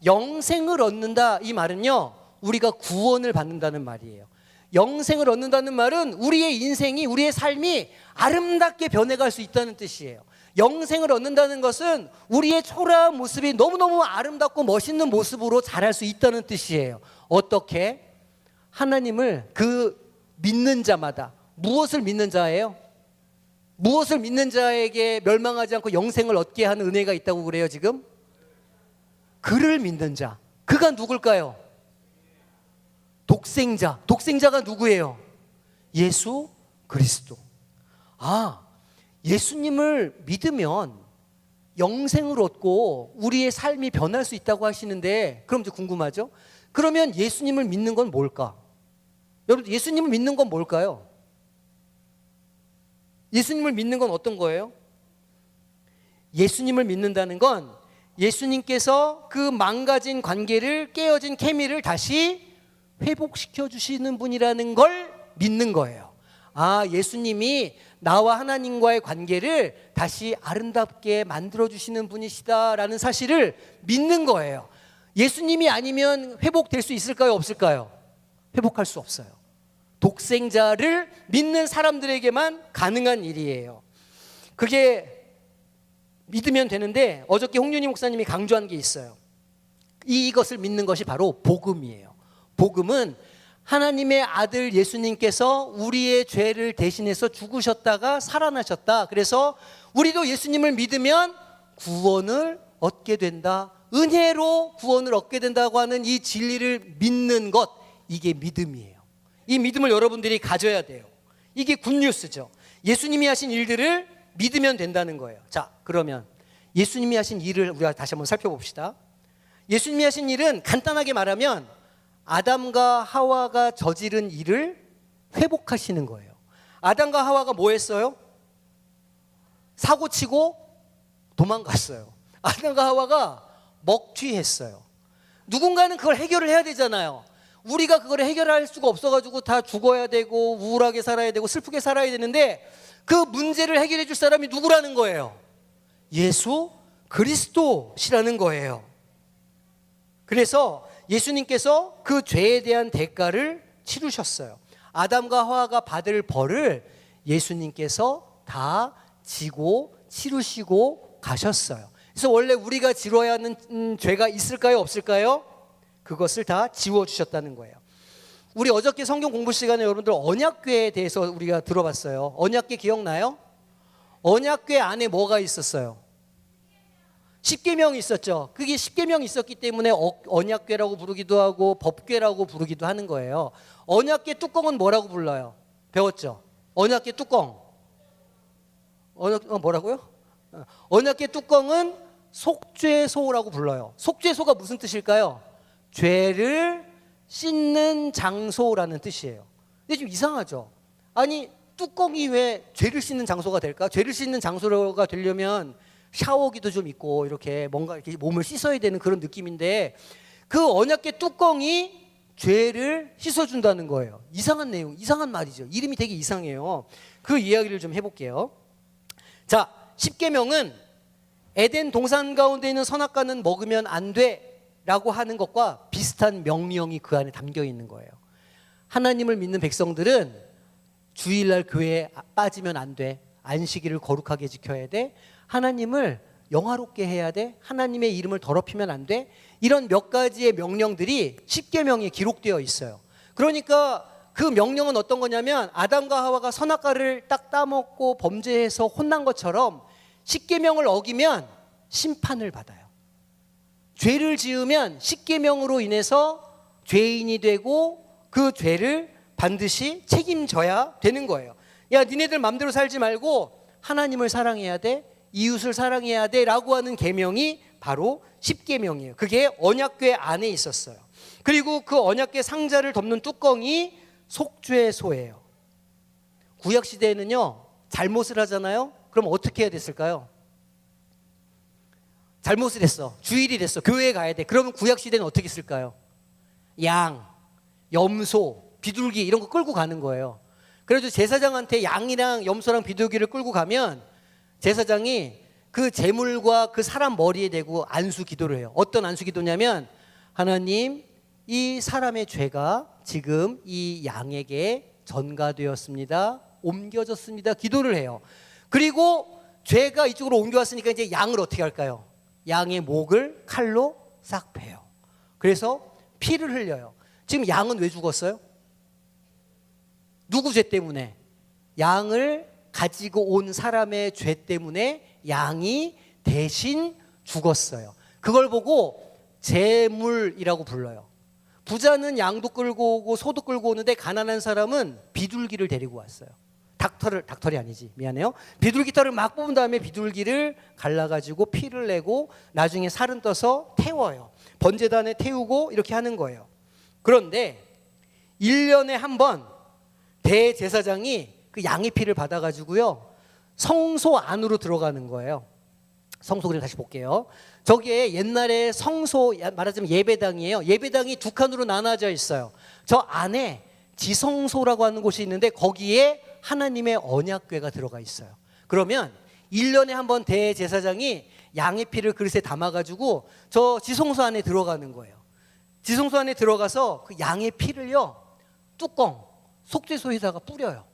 영생을 얻는다 이 말은요, 우리가 구원을 받는다는 말이에요. 영생을 얻는다는 말은 우리의 인생이, 우리의 삶이 아름답게 변해갈 수 있다는 뜻이에요. 영생을 얻는다는 것은 우리의 초라한 모습이 너무너무 아름답고 멋있는 모습으로 자랄 수 있다는 뜻이에요. 어떻게? 하나님을 그 믿는 자마다. 무엇을 믿는 자예요? 무엇을 믿는 자에게 멸망하지 않고 영생을 얻게 하는 은혜가 있다고 그래요 지금? 그를 믿는 자. 그가 누굴까요? 독생자. 독생자가 누구예요? 예수 그리스도. 예수님을 믿으면 영생을 얻고 우리의 삶이 변할 수 있다고 하시는데, 그럼 이제 궁금하죠? 그러면 예수님을 믿는 건 뭘까? 여러분, 예수님을 믿는 건 뭘까요? 예수님을 믿는 건 어떤 거예요? 예수님을 믿는다는 건 예수님께서 그 망가진 관계를, 깨어진 케미를 다시 회복시켜 주시는 분이라는 걸 믿는 거예요. 예수님이 나와 하나님과의 관계를 다시 아름답게 만들어주시는 분이시다라는 사실을 믿는 거예요. 예수님이 아니면 회복될 수 있을까요? 없을까요? 회복할 수 없어요. 독생자를 믿는 사람들에게만 가능한 일이에요. 그게 믿으면 되는데, 어저께 홍윤희 목사님이 강조한 게 있어요. 이것을 믿는 것이 바로 복음이에요. 복음은 하나님의 아들 예수님께서 우리의 죄를 대신해서 죽으셨다가 살아나셨다. 그래서 우리도 예수님을 믿으면 구원을 얻게 된다. 은혜로 구원을 얻게 된다고 하는 이 진리를 믿는 것, 이게 믿음이에요. 이 믿음을 여러분들이 가져야 돼요. 이게 굿뉴스죠. 예수님이 하신 일들을 믿으면 된다는 거예요. 자, 그러면 예수님이 하신 일을 우리가 다시 한번 살펴봅시다. 예수님이 하신 일은 간단하게 말하면 아담과 하와가 저지른 일을 회복하시는 거예요. 아담과 하와가 뭐 했어요? 사고치고 도망갔어요. 아담과 하와가 먹튀했어요. 누군가는 그걸 해결을 해야 되잖아요. 우리가 그걸 해결할 수가 없어가지고 다 죽어야 되고 우울하게 살아야 되고 슬프게 살아야 되는데, 그 문제를 해결해 줄 사람이 누구라는 거예요? 예수 그리스도시라는 거예요. 그래서 예수님께서 그 죄에 대한 대가를 치르셨어요. 아담과 하와가 받을 벌을 예수님께서 다 지고 치르시고 가셨어요. 그래서 원래 우리가 지러야 하는 죄가 있을까요? 없을까요? 그것을 다 지워주셨다는 거예요. 우리 어저께 성경 공부 시간에 여러분들 언약궤에 대해서 우리가 들어봤어요. 언약궤 기억나요? 언약궤 안에 뭐가 있었어요? 십계명이 있었죠. 그게 십계명이 있었기 때문에 언약궤라고 부르기도 하고 법궤라고 부르기도 하는 거예요. 언약궤 뚜껑은 뭐라고 불러요? 배웠죠? 언약궤 뚜껑. 뭐라고요? 언약궤 뚜껑은 속죄소라고 불러요. 속죄소가 무슨 뜻일까요? 죄를 씻는 장소라는 뜻이에요. 근데 좀 이상하죠? 아니, 뚜껑이 왜 죄를 씻는 장소가 될까? 죄를 씻는 장소가 되려면 샤워기도 좀 있고 이렇게 뭔가 이렇게 몸을 씻어야 되는 그런 느낌인데, 그 언약궤 뚜껑이 죄를 씻어준다는 거예요. 이상한 내용, 이상한 말이죠. 이름이 되게 이상해요. 그 이야기를 좀 해볼게요. 자, 십계명은 에덴 동산 가운데 있는 선악과는 먹으면 안 돼라고 하는 것과 비슷한 명령이 그 안에 담겨 있는 거예요. 하나님을 믿는 백성들은 주일날 교회에 빠지면 안 돼. 안식일을 거룩하게 지켜야 돼. 하나님을 영화롭게 해야 돼. 하나님의 이름을 더럽히면 안 돼. 이런 몇 가지의 명령들이 십계명에 기록되어 있어요. 그러니까 그 명령은 어떤 거냐면, 아담과 하와가 선악과를 딱 따먹고 범죄해서 혼난 것처럼 십계명을 어기면 심판을 받아요. 죄를 지으면 십계명으로 인해서 죄인이 되고 그 죄를 반드시 책임져야 되는 거예요. 야, 니네들 맘대로 살지 말고 하나님을 사랑해야 돼, 이웃을 사랑해야 돼 라고 하는 계명이 바로 십계명이에요. 그게 언약궤 안에 있었어요. 그리고 그 언약궤 상자를 덮는 뚜껑이 속죄소예요. 구약시대에는요, 잘못을 하잖아요. 그럼 어떻게 해야 됐을까요? 잘못을 했어, 주일이 됐어, 교회에 가야 돼. 그러면 구약시대는 어떻게 했을까요? 양, 염소, 비둘기 이런 거 끌고 가는 거예요. 그래서 제사장한테 양이랑 염소랑 비둘기를 끌고 가면 제사장이 그 제물과 그 사람 머리에 대고 안수 기도를 해요. 어떤 안수 기도냐면, 하나님, 이 사람의 죄가 지금 이 양에게 전가되었습니다, 옮겨졌습니다, 기도를 해요. 그리고 죄가 이쪽으로 옮겨왔으니까 이제 양을 어떻게 할까요? 양의 목을 칼로 싹 베요. 그래서 피를 흘려요. 지금 양은 왜 죽었어요? 누구 죄 때문에? 양을 가지고 온 사람의 죄 때문에 양이 대신 죽었어요. 그걸 보고 제물이라고 불러요. 부자는 양도 끌고 오고 소도 끌고 오는데 가난한 사람은 비둘기를 데리고 왔어요. 닭털이 아니지, 미안해요. 비둘기 털을 막 뽑은 다음에 비둘기를 갈라가지고 피를 내고 나중에 살은 떠서 태워요. 번제단에 태우고 이렇게 하는 거예요. 그런데 1년에 한 번 대제사장이 그 양의 피를 받아가지고요, 성소 안으로 들어가는 거예요. 성소, 그림 다시 볼게요. 저기에 옛날에 성소, 말하자면 예배당이에요. 예배당이 두 칸으로 나눠져 있어요. 저 안에 지성소라고 하는 곳이 있는데 거기에 하나님의 언약궤가 들어가 있어요. 그러면 1년에 한 번 대제사장이 양의 피를 그릇에 담아가지고 저 지성소 안에 들어가는 거예요. 지성소 안에 들어가서 그 양의 피를요, 뚜껑, 속죄소에다가 뿌려요.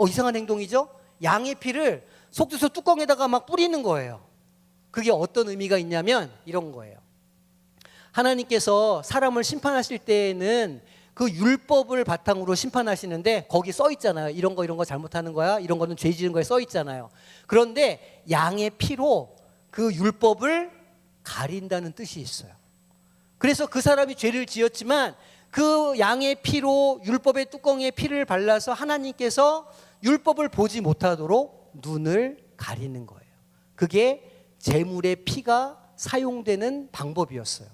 이상한 행동이죠? 양의 피를 속죄소 뚜껑에다가 막 뿌리는 거예요. 그게 어떤 의미가 있냐면 이런 거예요. 하나님께서 사람을 심판하실 때에는 그 율법을 바탕으로 심판하시는데 거기 써 있잖아요. 이런 거 잘못하는 거야, 이런 거는 죄 지은 거에 써 있잖아요. 그런데 양의 피로 그 율법을 가린다는 뜻이 있어요. 그래서 그 사람이 죄를 지었지만 그 양의 피로 율법의 뚜껑에 피를 발라서 하나님께서 율법을 보지 못하도록 눈을 가리는 거예요. 그게 제물의 피가 사용되는 방법이었어요.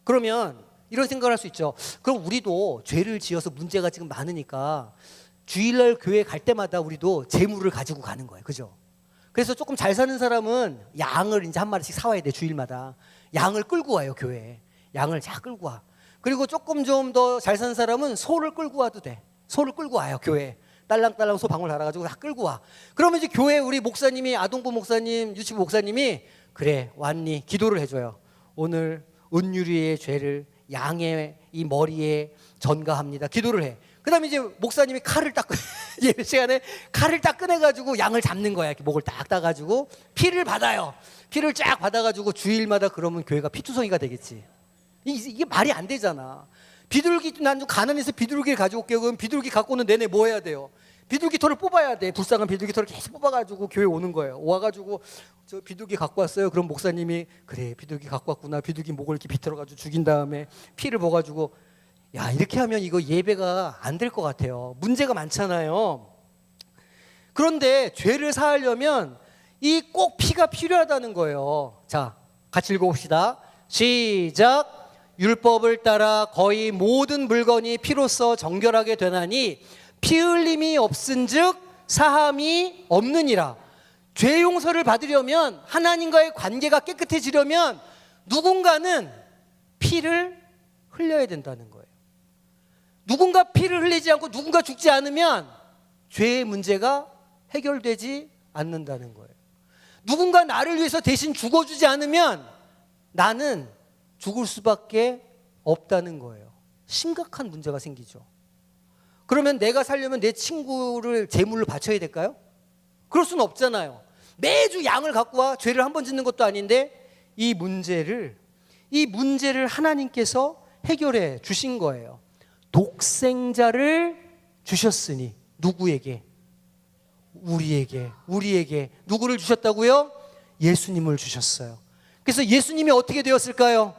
그러면 이런 생각을 할 수 있죠. 그럼 우리도 죄를 지어서 문제가 지금 많으니까 주일날 교회 갈 때마다 우리도 제물을 가지고 가는 거예요. 그죠? 그래서 조금 잘 사는 사람은 양을 이제 한 마리씩 사와야 돼. 주일마다 양을 끌고 와요. 교회에 양을 다 끌고 와. 그리고 조금 좀 더 잘 사는 사람은 소를 끌고 와도 돼. 소를 끌고 와요. 교회에 딸랑딸랑 소 방울 달아가지고 다 끌고 와. 그러면 이제 교회 우리 목사님이, 아동부 목사님, 유치부 목사님이, 그래 왔니? 기도를 해줘요. 오늘 은유리의 죄를 양의 이 머리에 전가합니다. 기도를 해. 그 다음에 이제 목사님이 칼을 딱 예배 시간에 칼을 딱 꺼내가지고 양을 잡는 거야. 이렇게 목을 딱 따가지고 피를 받아요. 피를 쫙 받아가지고 주일마다, 그러면 교회가 피투성이가 되겠지. 이게 말이 안 되잖아. 비둘기, 난 좀 가난해서 비둘기를 가지고 올게요. 그럼 비둘기 갖고 오는 내내 뭐 해야 돼요? 비둘기 털을 뽑아야 돼. 불쌍한 비둘기 털을 계속 뽑아가지고 교회 오는 거예요. 와가지고 저 비둘기 갖고 왔어요. 그럼 목사님이, 그래 비둘기 갖고 왔구나. 비둘기 목을 이렇게 비틀어가지고 죽인 다음에 피를 먹어가지고, 야, 이렇게 하면 이거 예배가 안 될 것 같아요. 문제가 많잖아요. 그런데 죄를 사하려면 이 꼭 피가 필요하다는 거예요. 자, 같이 읽어봅시다. 시작. 율법을 따라 거의 모든 물건이 피로써 정결하게 되나니 피 흘림이 없은즉 사함이 없느니라. 죄 용서를 받으려면, 하나님과의 관계가 깨끗해지려면 누군가는 피를 흘려야 된다는 거예요. 누군가 피를 흘리지 않고 누군가 죽지 않으면 죄의 문제가 해결되지 않는다는 거예요. 누군가 나를 위해서 대신 죽어주지 않으면 나는 죽을 수밖에 없다는 거예요. 심각한 문제가 생기죠. 그러면 내가 살려면 내 친구를 제물로 바쳐야 될까요? 그럴 수는 없잖아요. 매주 양을 갖고 와. 죄를 한 번 짓는 것도 아닌데 이 문제를 하나님께서 해결해 주신 거예요. 독생자를 주셨으니 누구에게? 우리에게. 누구를 주셨다고요? 예수님을 주셨어요. 그래서 예수님이 어떻게 되었을까요?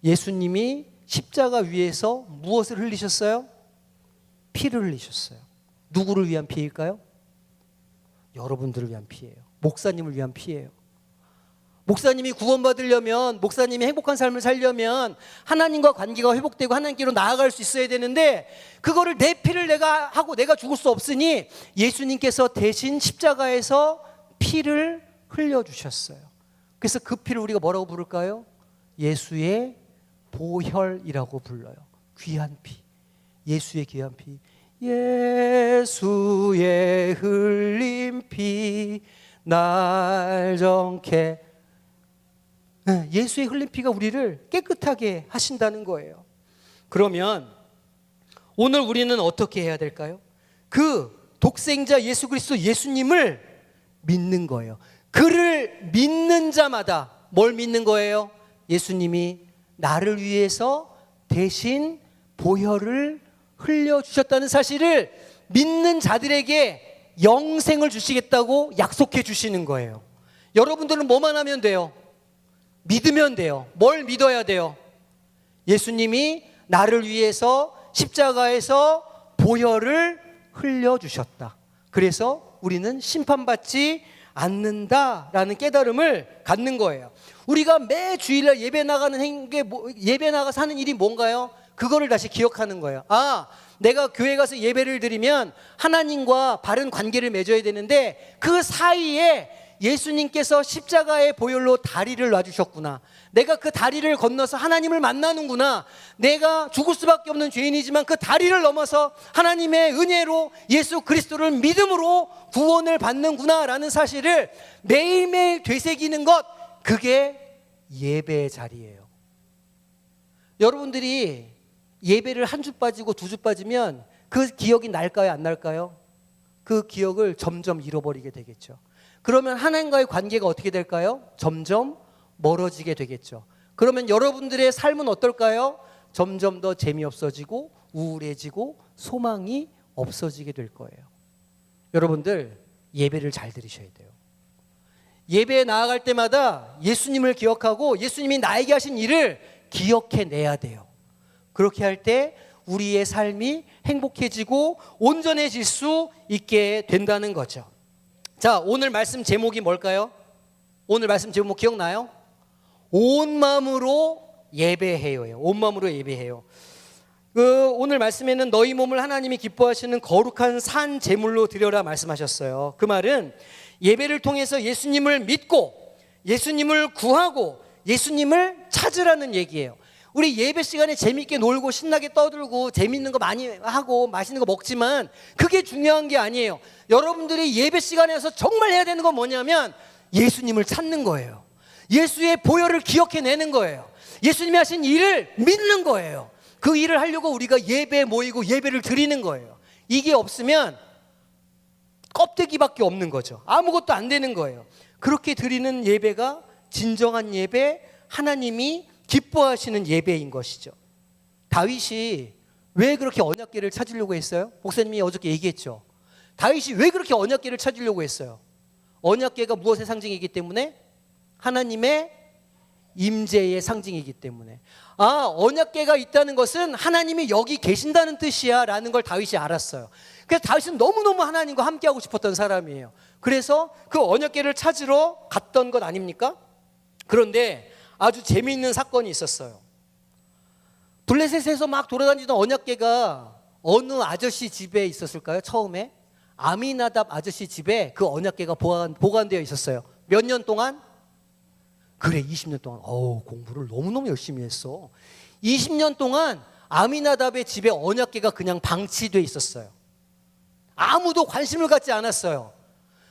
예수님이 십자가 위에서 무엇을 흘리셨어요? 피를 흘리셨어요. 누구를 위한 피일까요? 여러분들을 위한 피예요. 목사님을 위한 피예요. 목사님이 구원받으려면, 목사님이 행복한 삶을 살려면 하나님과 관계가 회복되고 하나님께로 나아갈 수 있어야 되는데, 그거를 내 피를 내가 하고 내가 죽을 수 없으니 예수님께서 대신 십자가에서 피를 흘려주셨어요. 그래서 그 피를 우리가 뭐라고 부를까요? 예수의 보혈이라고 불러요. 귀한 피, 예수의 귀한 피. 예수의 흘린 피 날 정케. 예수의 흘린 피가 우리를 깨끗하게 하신다는 거예요. 그러면 오늘 우리는 어떻게 해야 될까요? 그 독생자 예수 그리스도 예수님을 믿는 거예요. 그를 믿는 자마다 뭘 믿는 거예요? 예수님이 나를 위해서 대신 보혈을 흘려주셨다는 사실을 믿는 자들에게 영생을 주시겠다고 약속해 주시는 거예요. 여러분들은 뭐만 하면 돼요? 믿으면 돼요. 뭘 믿어야 돼요? 예수님이 나를 위해서 십자가에서 보혈을 흘려주셨다. 그래서 우리는 심판받지 않는다라는 깨달음을 갖는 거예요. 우리가 매 주일날 예배 나가는 예배 나가서 하는 일이 뭔가요? 그거를 다시 기억하는 거예요. 내가 교회 가서 예배를 드리면 하나님과 바른 관계를 맺어야 되는데 그 사이에 예수님께서 십자가의 보혈로 다리를 놔주셨구나. 내가 그 다리를 건너서 하나님을 만나는구나. 내가 죽을 수밖에 없는 죄인이지만 그 다리를 넘어서 하나님의 은혜로 예수 그리스도를 믿음으로 구원을 받는구나 라는 사실을 매일매일 되새기는 것, 그게 예배의 자리예요. 여러분들이 예배를 한 주 빠지고 두 주 빠지면 그 기억이 날까요, 안 날까요? 그 기억을 점점 잃어버리게 되겠죠. 그러면 하나님과의 관계가 어떻게 될까요? 점점 멀어지게 되겠죠. 그러면 여러분들의 삶은 어떨까요? 점점 더 재미없어지고 우울해지고 소망이 없어지게 될 거예요. 여러분들 예배를 잘 들으셔야 돼요. 예배에 나아갈 때마다 예수님을 기억하고 예수님이 나에게 하신 일을 기억해내야 돼요. 그렇게 할 때 우리의 삶이 행복해지고 온전해질 수 있게 된다는 거죠. 자, 오늘 말씀 제목이 뭘까요? 오늘 말씀 제목 기억나요? 온 마음으로 예배해요예요. 온 마음으로 예배해요. 오늘 말씀에는 너희 몸을 하나님이 기뻐하시는 거룩한 산 제물로 드려라 말씀하셨어요. 그 말은 예배를 통해서 예수님을 믿고 예수님을 구하고 예수님을 찾으라는 얘기예요. 우리 예배 시간에 재미있게 놀고 신나게 떠들고 재미있는 거 많이 하고 맛있는 거 먹지만 그게 중요한 게 아니에요. 여러분들이 예배 시간에서 정말 해야 되는 건 뭐냐면 예수님을 찾는 거예요. 예수의 보혈을 기억해내는 거예요. 예수님이 하신 일을 믿는 거예요. 그 일을 하려고 우리가 예배에 모이고 예배를 드리는 거예요. 이게 없으면 껍데기밖에 없는 거죠. 아무것도 안 되는 거예요. 그렇게 드리는 예배가 진정한 예배, 하나님이 기뻐하시는 예배인 것이죠. 다윗이 왜 그렇게 언약궤를 찾으려고 했어요? 목사님이 어저께 얘기했죠. 다윗이 왜 그렇게 언약궤를 찾으려고 했어요? 언약궤가 무엇의 상징이기 때문에? 하나님의 임재의 상징이기 때문에. 언약궤가 있다는 것은 하나님이 여기 계신다는 뜻이야 라는 걸 다윗이 알았어요. 그래서 다윗은 너무너무 하나님과 함께하고 싶었던 사람이에요. 그래서 그 언약궤를 찾으러 갔던 것 아닙니까? 그런데 아주 재미있는 사건이 있었어요. 블레셋에서 막 돌아다니던 언약궤가 어느 아저씨 집에 있었을까요? 처음에 아미나답 아저씨 집에 그 언약궤가 보관되어 있었어요. 몇 년 동안? 그래, 20년 동안. 공부를 너무너무 열심히 했어. 20년 동안 아미나답의 집에 언약궤가 그냥 방치되어 있었어요. 아무도 관심을 갖지 않았어요.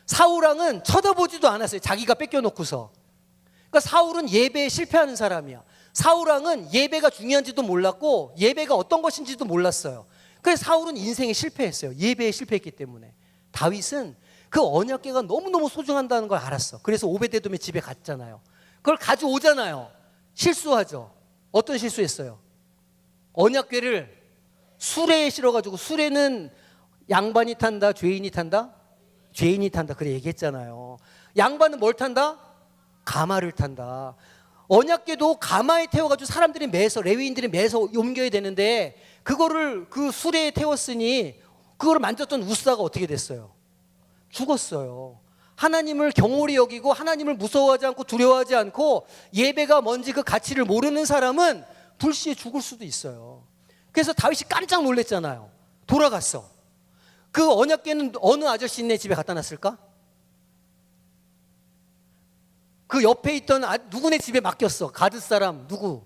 사울왕은 쳐다보지도 않았어요. 자기가 뺏겨놓고서. 그러니까 사울은 예배에 실패하는 사람이야. 사울왕은 예배가 중요한지도 몰랐고 예배가 어떤 것인지도 몰랐어요. 그래서 사울은 인생에 실패했어요. 예배에 실패했기 때문에. 다윗은 그 언약궤가 너무너무 소중한다는 걸 알았어. 그래서 오베데돔의 집에 갔잖아요. 그걸 가져오잖아요. 실수하죠. 어떤 실수했어요? 언약궤를 수레에 실어가지고, 수레는 양반이 탄다, 죄인이 탄다? 죄인이 탄다. 그래 얘기했잖아요. 양반은 뭘 탄다? 가마를 탄다. 언약궤도 가마에 태워가지고 사람들이 매서, 레위인들이 매서 옮겨야 되는데 그거를 그 수레에 태웠으니 그거를 만졌던 우사가 어떻게 됐어요? 죽었어요. 하나님을 경홀히 여기고 하나님을 무서워하지 않고 두려워하지 않고 예배가 뭔지 그 가치를 모르는 사람은 불시에 죽을 수도 있어요. 그래서 다윗이 깜짝 놀랐잖아요. 돌아갔어. 그 언약궤는 어느 아저씨네 집에 갖다 놨을까? 그 옆에 있던 누구네 집에 맡겼어? 가드 사람 누구?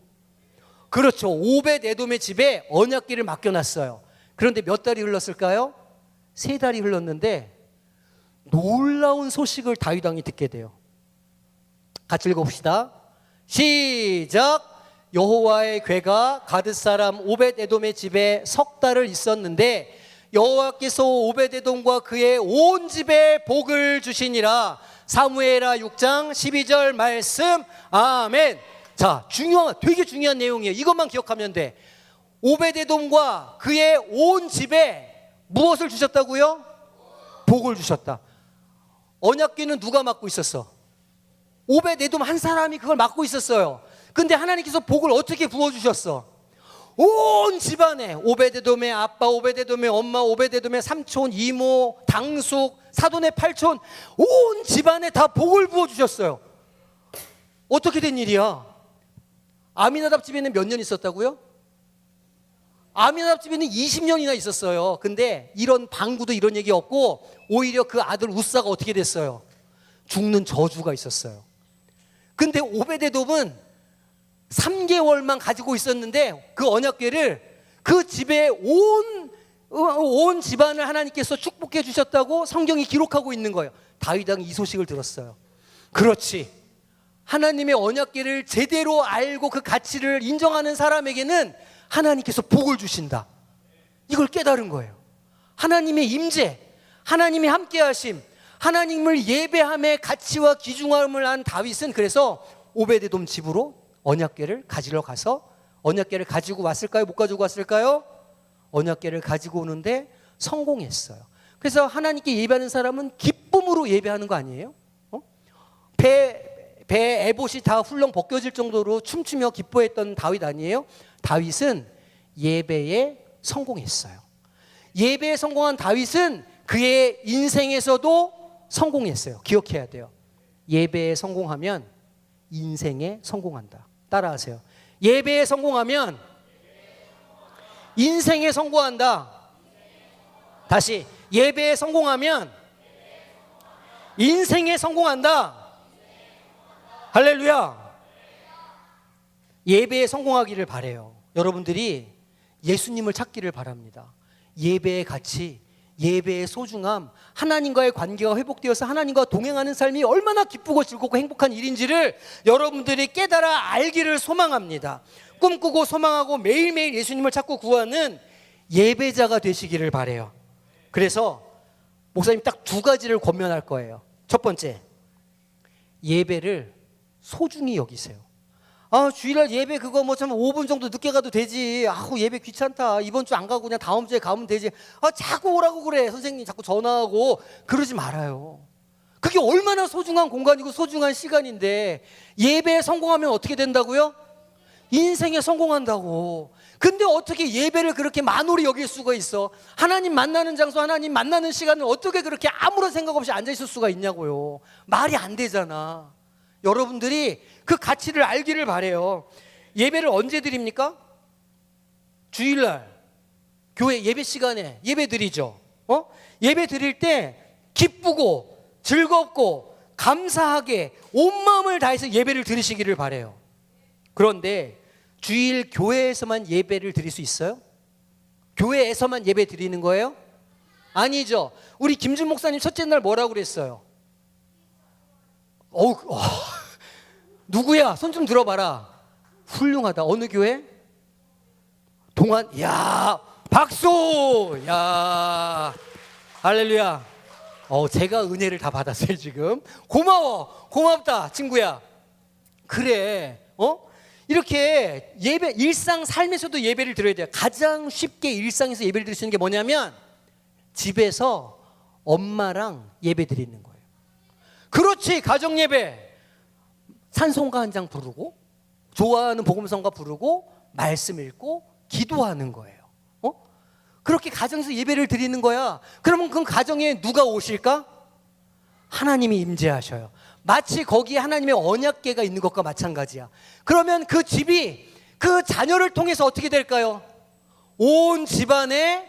그렇죠. 오벳 에돔의 집에 언약궤를 맡겨놨어요. 그런데 몇 달이 흘렀을까요? 3달이 흘렀는데 놀라운 소식을 다윗 왕이 듣게 돼요. 같이 읽어봅시다. 시작. 여호와의 궤가 가드 사람 오벳 에돔의 집에 3달을 있었는데 여호와께서 오벳 에돔과 그의 온 집에 복을 주시니라. 사무엘하 6장 12절 말씀. 아멘. 자, 되게 중요한 내용이에요. 이것만 기억하면 돼. 오벳 에돔과 그의 온 집에 무엇을 주셨다고요? 복을 주셨다. 언약궤는 누가 맡고 있었어? 오벳 에돔 한 사람이 그걸 맡고 있었어요. 근데 하나님께서 복을 어떻게 부어주셨어? 온 집안에 오벳 에돔의 아빠, 오벳 에돔의 엄마, 오벳 에돔의 삼촌, 이모, 당숙, 사돈의 팔촌, 온 집안에 다 복을 부어주셨어요. 어떻게 된 일이야? 아미나답 집에는 몇 년 있었다고요? 아미나답 집에는 20년이나 있었어요. 근데 이런 방구도 이런 얘기 없고 오히려 그 아들 우사가 어떻게 됐어요? 죽는 저주가 있었어요. 근데 오벳 에돔은 3개월만 가지고 있었는데 그 언약궤를 그 집에 온 집안을 하나님께서 축복해 주셨다고 성경이 기록하고 있는 거예요. 다윗 왕이 이 소식을 들었어요. 그렇지. 하나님의 언약궤를 제대로 알고 그 가치를 인정하는 사람에게는 하나님께서 복을 주신다. 이걸 깨달은 거예요. 하나님의 임재, 하나님의 함께하심, 하나님을 예배함의 가치와 귀중함을 한 다윗은 그래서 오벳 에돔 집으로 언약궤를 가지러 가서 언약궤를 가지고 왔을까요? 못 가지고 왔을까요? 언약궤를 가지고 오는데 성공했어요. 그래서 하나님께 예배하는 사람은 기쁨으로 예배하는 거 아니에요? 배 에봇이 다 훌렁 벗겨질 정도로 춤추며 기뻐했던 다윗 아니에요? 다윗은 예배에 성공했어요. 예배에 성공한 다윗은 그의 인생에서도 성공했어요. 기억해야 돼요. 예배에 성공하면 인생에 성공한다. 따라하세요. 예배에 성공하면 인생에 성공한다. 다시, 예배에 성공하면 인생에 성공한다. 할렐루야. 예배에 성공하기를 바라요. 여러분들이 예수님을 찾기를 바랍니다. 예배의 가치, 예배의 소중함, 하나님과의 관계가 회복되어서 하나님과 동행하는 삶이 얼마나 기쁘고 즐겁고 행복한 일인지를 여러분들이 깨달아 알기를 소망합니다. 꿈꾸고 소망하고 매일매일 예수님을 찾고 구하는 예배자가 되시기를 바라요. 그래서 목사님 딱 2가지를 권면할 거예요. 첫 번째, 예배를 소중히 여기세요. 주일날 예배 그거 뭐 참 5분 정도 늦게 가도 되지. 예배 귀찮다. 이번 주 안 가고 그냥 다음 주에 가면 되지. 자꾸 오라고 그래. 선생님 자꾸 전화하고. 그러지 말아요. 그게 얼마나 소중한 공간이고 소중한 시간인데 예배에 성공하면 어떻게 된다고요? 인생에 성공한다고. 근데 어떻게 예배를 그렇게 만홀히 여길 수가 있어? 하나님 만나는 장소, 하나님 만나는 시간을 어떻게 그렇게 아무런 생각 없이 앉아 있을 수가 있냐고요. 말이 안 되잖아. 여러분들이 그 가치를 알기를 바래요. 예배를 언제 드립니까? 주일날 교회 예배 시간에 예배 드리죠. 예배 드릴 때 기쁘고 즐겁고 감사하게 온 마음을 다해서 예배를 드리시기를 바래요. 그런데 주일 교회에서만 예배를 드릴 수 있어요? 교회에서만 예배 드리는 거예요? 아니죠. 우리 김준 목사님 첫째 날 뭐라고 그랬어요? 누구야? 손 좀 들어봐라. 훌륭하다. 어느 교회? 동안. 야, 박수. 야, 할렐루야. 제가 은혜를 다 받았어요 지금. 고마워. 고맙다 친구야. 그래. 이렇게 예배, 일상 삶에서도 예배를 드려야 돼요. 가장 쉽게 일상에서 예배를 드릴 수 있는 게 뭐냐면 집에서 엄마랑 예배 드리는 거예요. 그렇지. 가정 예배 찬송가 한 장 부르고 좋아하는 복음성가 부르고 말씀 읽고 기도하는 거예요. 그렇게 가정에서 예배를 드리는 거야. 그러면 그 가정에 누가 오실까? 하나님이 임재하셔요. 마치 거기에 하나님의 언약궤가 있는 것과 마찬가지야. 그러면 그 집이 그 자녀를 통해서 어떻게 될까요? 온 집안에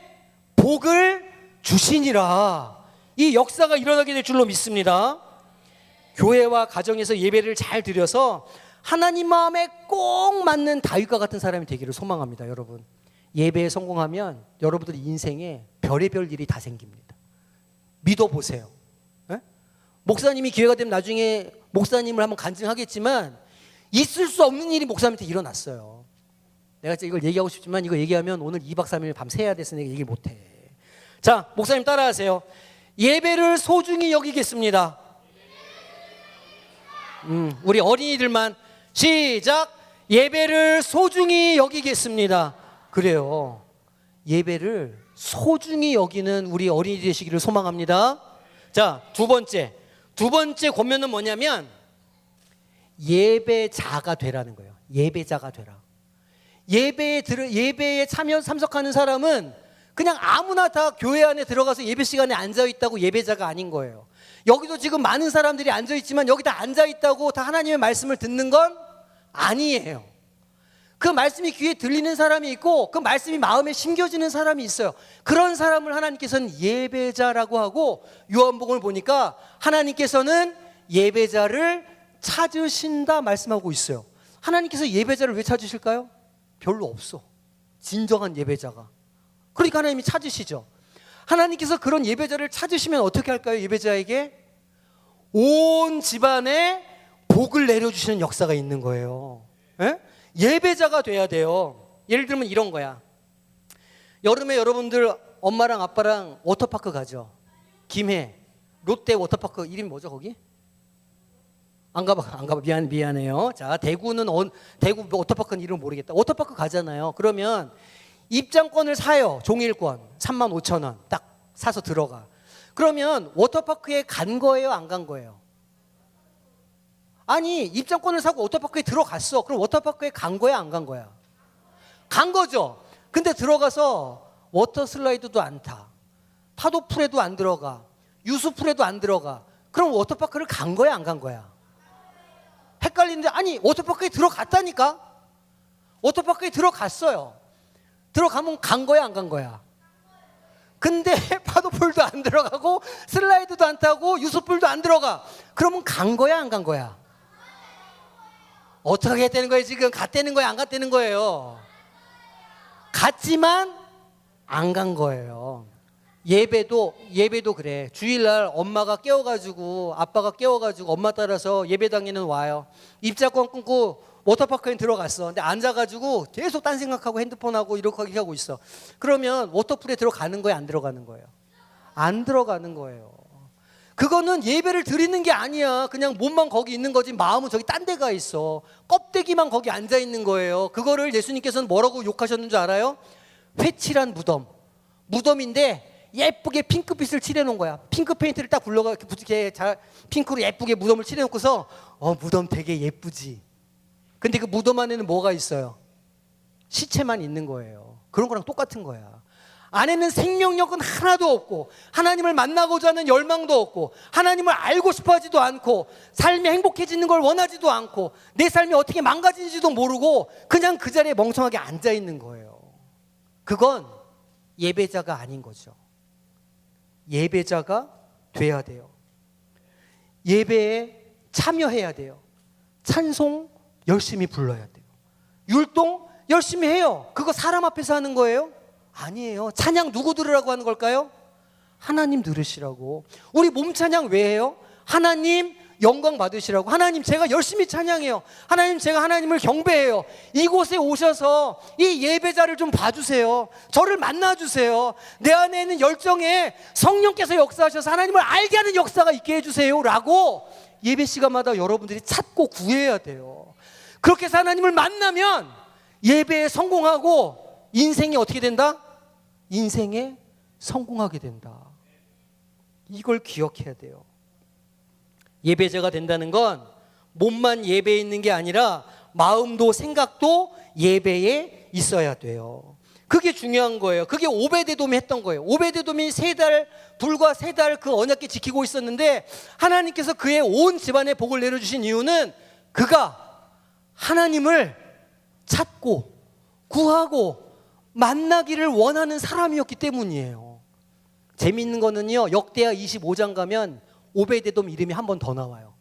복을 주시니라. 이 역사가 일어나게 될 줄로 믿습니다. 교회와 가정에서 예배를 잘 드려서 하나님 마음에 꼭 맞는 다윗과 같은 사람이 되기를 소망합니다. 여러분, 예배에 성공하면 여러분들 인생에 별의별 일이 다 생깁니다. 믿어보세요. 에? 목사님이 기회가 되면 나중에 목사님을 한번 간증하겠지만 있을 수 없는 일이 목사님한테 일어났어요. 내가 이걸 얘기하고 싶지만 이거 얘기하면 오늘 2박 3일 밤 새야 돼서 내가 얘기 못해. 자, 목사님 따라하세요. 예배를 소중히 여기겠습니다. 우리 어린이들만 시작. 예배를 소중히 여기겠습니다. 그래요. 예배를 소중히 여기는 우리 어린이 되시기를 소망합니다. 자, 두 번째 권면은 뭐냐면 예배자가 되라는 거예요. 예배자가 되라. 예배에 참석하는 사람은 그냥 아무나 다 교회 안에 들어가서 예배 시간에 앉아 있다고 예배자가 아닌 거예요. 여기도 지금 많은 사람들이 앉아 있지만 여기 다 앉아 있다고 다 하나님의 말씀을 듣는 건 아니에요. 그 말씀이 귀에 들리는 사람이 있고 그 말씀이 마음에 심겨지는 사람이 있어요. 그런 사람을 하나님께서는 예배자라고 하고, 요한복음을 보니까 하나님께서는 예배자를 찾으신다 말씀하고 있어요. 하나님께서 예배자를 왜 찾으실까요? 별로 없어. 진정한 예배자가. 그러니까 하나님이 찾으시죠. 하나님께서 그런 예배자를 찾으시면 어떻게 할까요? 예배자에게 온 집안에 복을 내려주시는 역사가 있는 거예요. 에? 예배자가 돼야 돼요. 예를 들면 이런 거야. 여름에 여러분들 엄마랑 아빠랑 워터파크 가죠. 김해 롯데 워터파크 이름이 뭐죠 거기? 안 가봐. 미안해요. 자, 대구 워터파크는 이름 모르겠다. 워터파크 가잖아요. 그러면 입장권을 사요. 종일권 35,000원 딱 사서 들어가. 그러면 워터파크에 간 거예요, 안 간 거예요? 아니, 입장권을 사고 워터파크에 들어갔어. 그럼 워터파크에 간 거야, 안 간 거야? 간 거죠. 근데 들어가서 워터 슬라이드도 안 타, 파도풀에도 안 들어가, 유수풀에도 안 들어가. 그럼 워터파크를 간 거야, 안 간 거야? 헷갈리는데, 아니, 워터파크에 들어갔다니까? 워터파크에 들어갔어요. 들어가면 간 거야, 안 간 거야? 근데 파도풀도 안 들어가고 슬라이드도 안 타고 유수풀도 안 들어가. 그러면 간 거야, 안 간 거야? 어떻게 했다는 거예요 지금? 갔다는 거예요, 안 갔다는 거예요? 갔지만 안 간 거예요. 예배도 그래. 주일날 엄마가 깨워가지고 아빠가 깨워가지고 엄마 따라서 예배당에는 와요. 입장권 끊고 워터파크에 들어갔어. 근데 앉아가지고 계속 딴 생각하고 핸드폰하고 이렇게 하고 있어. 그러면 워터풀에 들어가는 거예요, 안 들어가는 거예요? 안 들어가는 거예요. 그거는 예배를 드리는 게 아니야. 그냥 몸만 거기 있는 거지 마음은 저기 딴 데가 있어. 껍데기만 거기 앉아 있는 거예요. 그거를 예수님께서는 뭐라고 욕하셨는 줄 알아요? 회칠한 무덤인데 예쁘게 핑크빛을 칠해놓은 거야. 핑크 페인트를 딱 핑크로 예쁘게 무덤을 칠해놓고서 무덤 되게 예쁘지. 근데 그 무덤 안에는 뭐가 있어요? 시체만 있는 거예요. 그런 거랑 똑같은 거야. 안에는 생명력은 하나도 없고 하나님을 만나고자 하는 열망도 없고 하나님을 알고 싶어 하지도 않고 삶이 행복해지는 걸 원하지도 않고 내 삶이 어떻게 망가지는지도 모르고 그냥 그 자리에 멍청하게 앉아 있는 거예요. 그건 예배자가 아닌 거죠. 예배자가 돼야 돼요. 예배에 참여해야 돼요. 찬송 열심히 불러야 돼요. 율동 열심히 해요. 그거 사람 앞에서 하는 거예요? 아니에요. 찬양 누구 들으라고 하는 걸까요? 하나님 들으시라고. 우리 몸 찬양 왜 해요? 하나님 영광 받으시라고. 하나님 제가 열심히 찬양해요. 하나님 제가 하나님을 경배해요. 이곳에 오셔서 이 예배자를 좀 봐주세요. 저를 만나주세요. 내 안에 있는 열정에 성령께서 역사하셔서 하나님을 알게 하는 역사가 있게 해주세요 라고 예배 시간마다 여러분들이 찾고 구해야 돼요. 그렇게 해서 하나님을 만나면 예배에 성공하고 인생이 어떻게 된다? 인생에 성공하게 된다. 이걸 기억해야 돼요. 예배자가 된다는 건 몸만 예배에 있는 게 아니라 마음도 생각도 예배에 있어야 돼요. 그게 중요한 거예요. 그게 오베데돔이 했던 거예요. 오베데돔이 불과 3달 그 언약궤 지키고 있었는데 하나님께서 그의 온 집안에 복을 내려주신 이유는 그가 하나님을 찾고 구하고 만나기를 원하는 사람이었기 때문이에요. 재미있는 거는요, 역대하 25장 가면 오베데돔 이름이 한 번 더 나와요.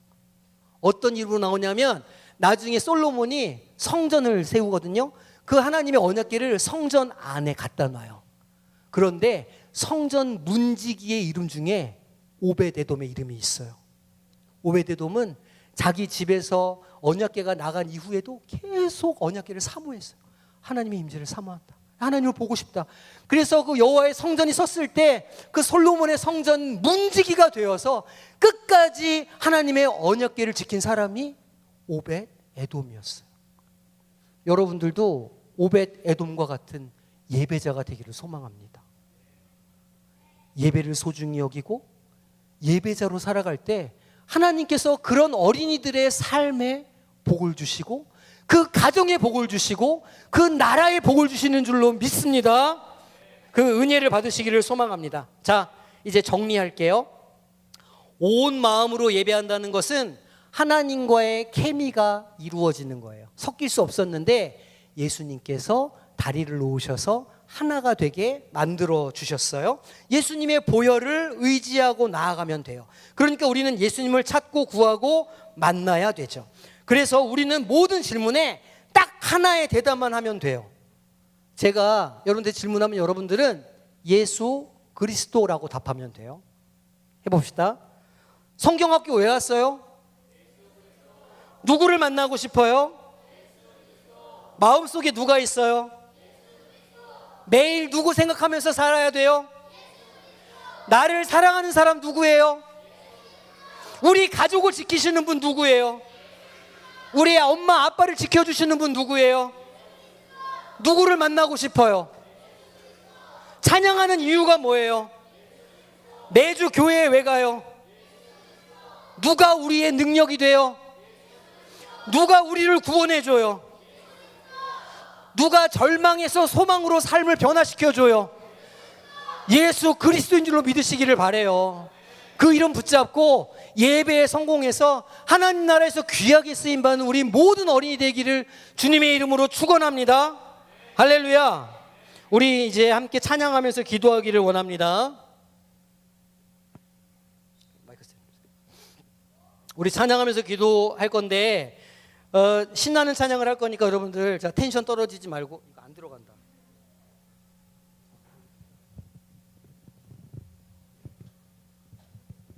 어떤 이름으로 나오냐면 나중에 솔로몬이 성전을 세우거든요. 그 하나님의 언약궤를 성전 안에 갖다 놔요. 그런데 성전 문지기의 이름 중에 오베데돔의 이름이 있어요. 오베데돔은 자기 집에서 언약궤가 나간 이후에도 계속 언약궤를 사모했어요. 하나님의 임재를 사모한다. 하나님을 보고 싶다. 그래서 그 여호와의 성전이 섰을 때 그 솔로몬의 성전 문지기가 되어서 끝까지 하나님의 언약궤를 지킨 사람이 오벳에돔이었어요. 여러분들도 오벳에돔과 같은 예배자가 되기를 소망합니다. 예배를 소중히 여기고 예배자로 살아갈 때 하나님께서 그런 어린이들의 삶에 복을 주시고 그 가정에 복을 주시고 그 나라에 복을 주시는 줄로 믿습니다. 그 은혜를 받으시기를 소망합니다. 자, 이제 정리할게요. 온 마음으로 예배한다는 것은 하나님과의 케미가 이루어지는 거예요. 섞일 수 없었는데 예수님께서 다리를 놓으셔서 하나가 되게 만들어 주셨어요. 예수님의 보혈을 의지하고 나아가면 돼요. 그러니까 우리는 예수님을 찾고 구하고 만나야 되죠. 그래서 우리는 모든 질문에 딱 하나의 대답만 하면 돼요. 제가 여러분들 질문하면 여러분들은 예수 그리스도라고 답하면 돼요. 해봅시다. 성경학교 왜 왔어요? 누구를 만나고 싶어요? 마음속에 누가 있어요? 매일 누구 생각하면서 살아야 돼요? 나를 사랑하는 사람 누구예요? 우리 가족을 지키시는 분 누구예요? 우리 엄마 아빠를 지켜주시는 분 누구예요? 누구를 만나고 싶어요? 찬양하는 이유가 뭐예요? 매주 교회에 왜 가요? 누가 우리의 능력이 돼요? 누가 우리를 구원해줘요? 누가 절망에서 소망으로 삶을 변화시켜줘요? 예수 그리스도인 줄로 믿으시기를 바라요. 그 이름 붙잡고 예배에 성공해서 하나님 나라에서 귀하게 쓰임받는 우리 모든 어린이 되기를 주님의 이름으로 축원합니다. 할렐루야. 우리 이제 함께 찬양하면서 기도하기를 원합니다. 우리 찬양하면서 기도할 건데 신나는 찬양을 할 거니까 여러분들 자 텐션 떨어지지 말고. 이거 안 들어간다.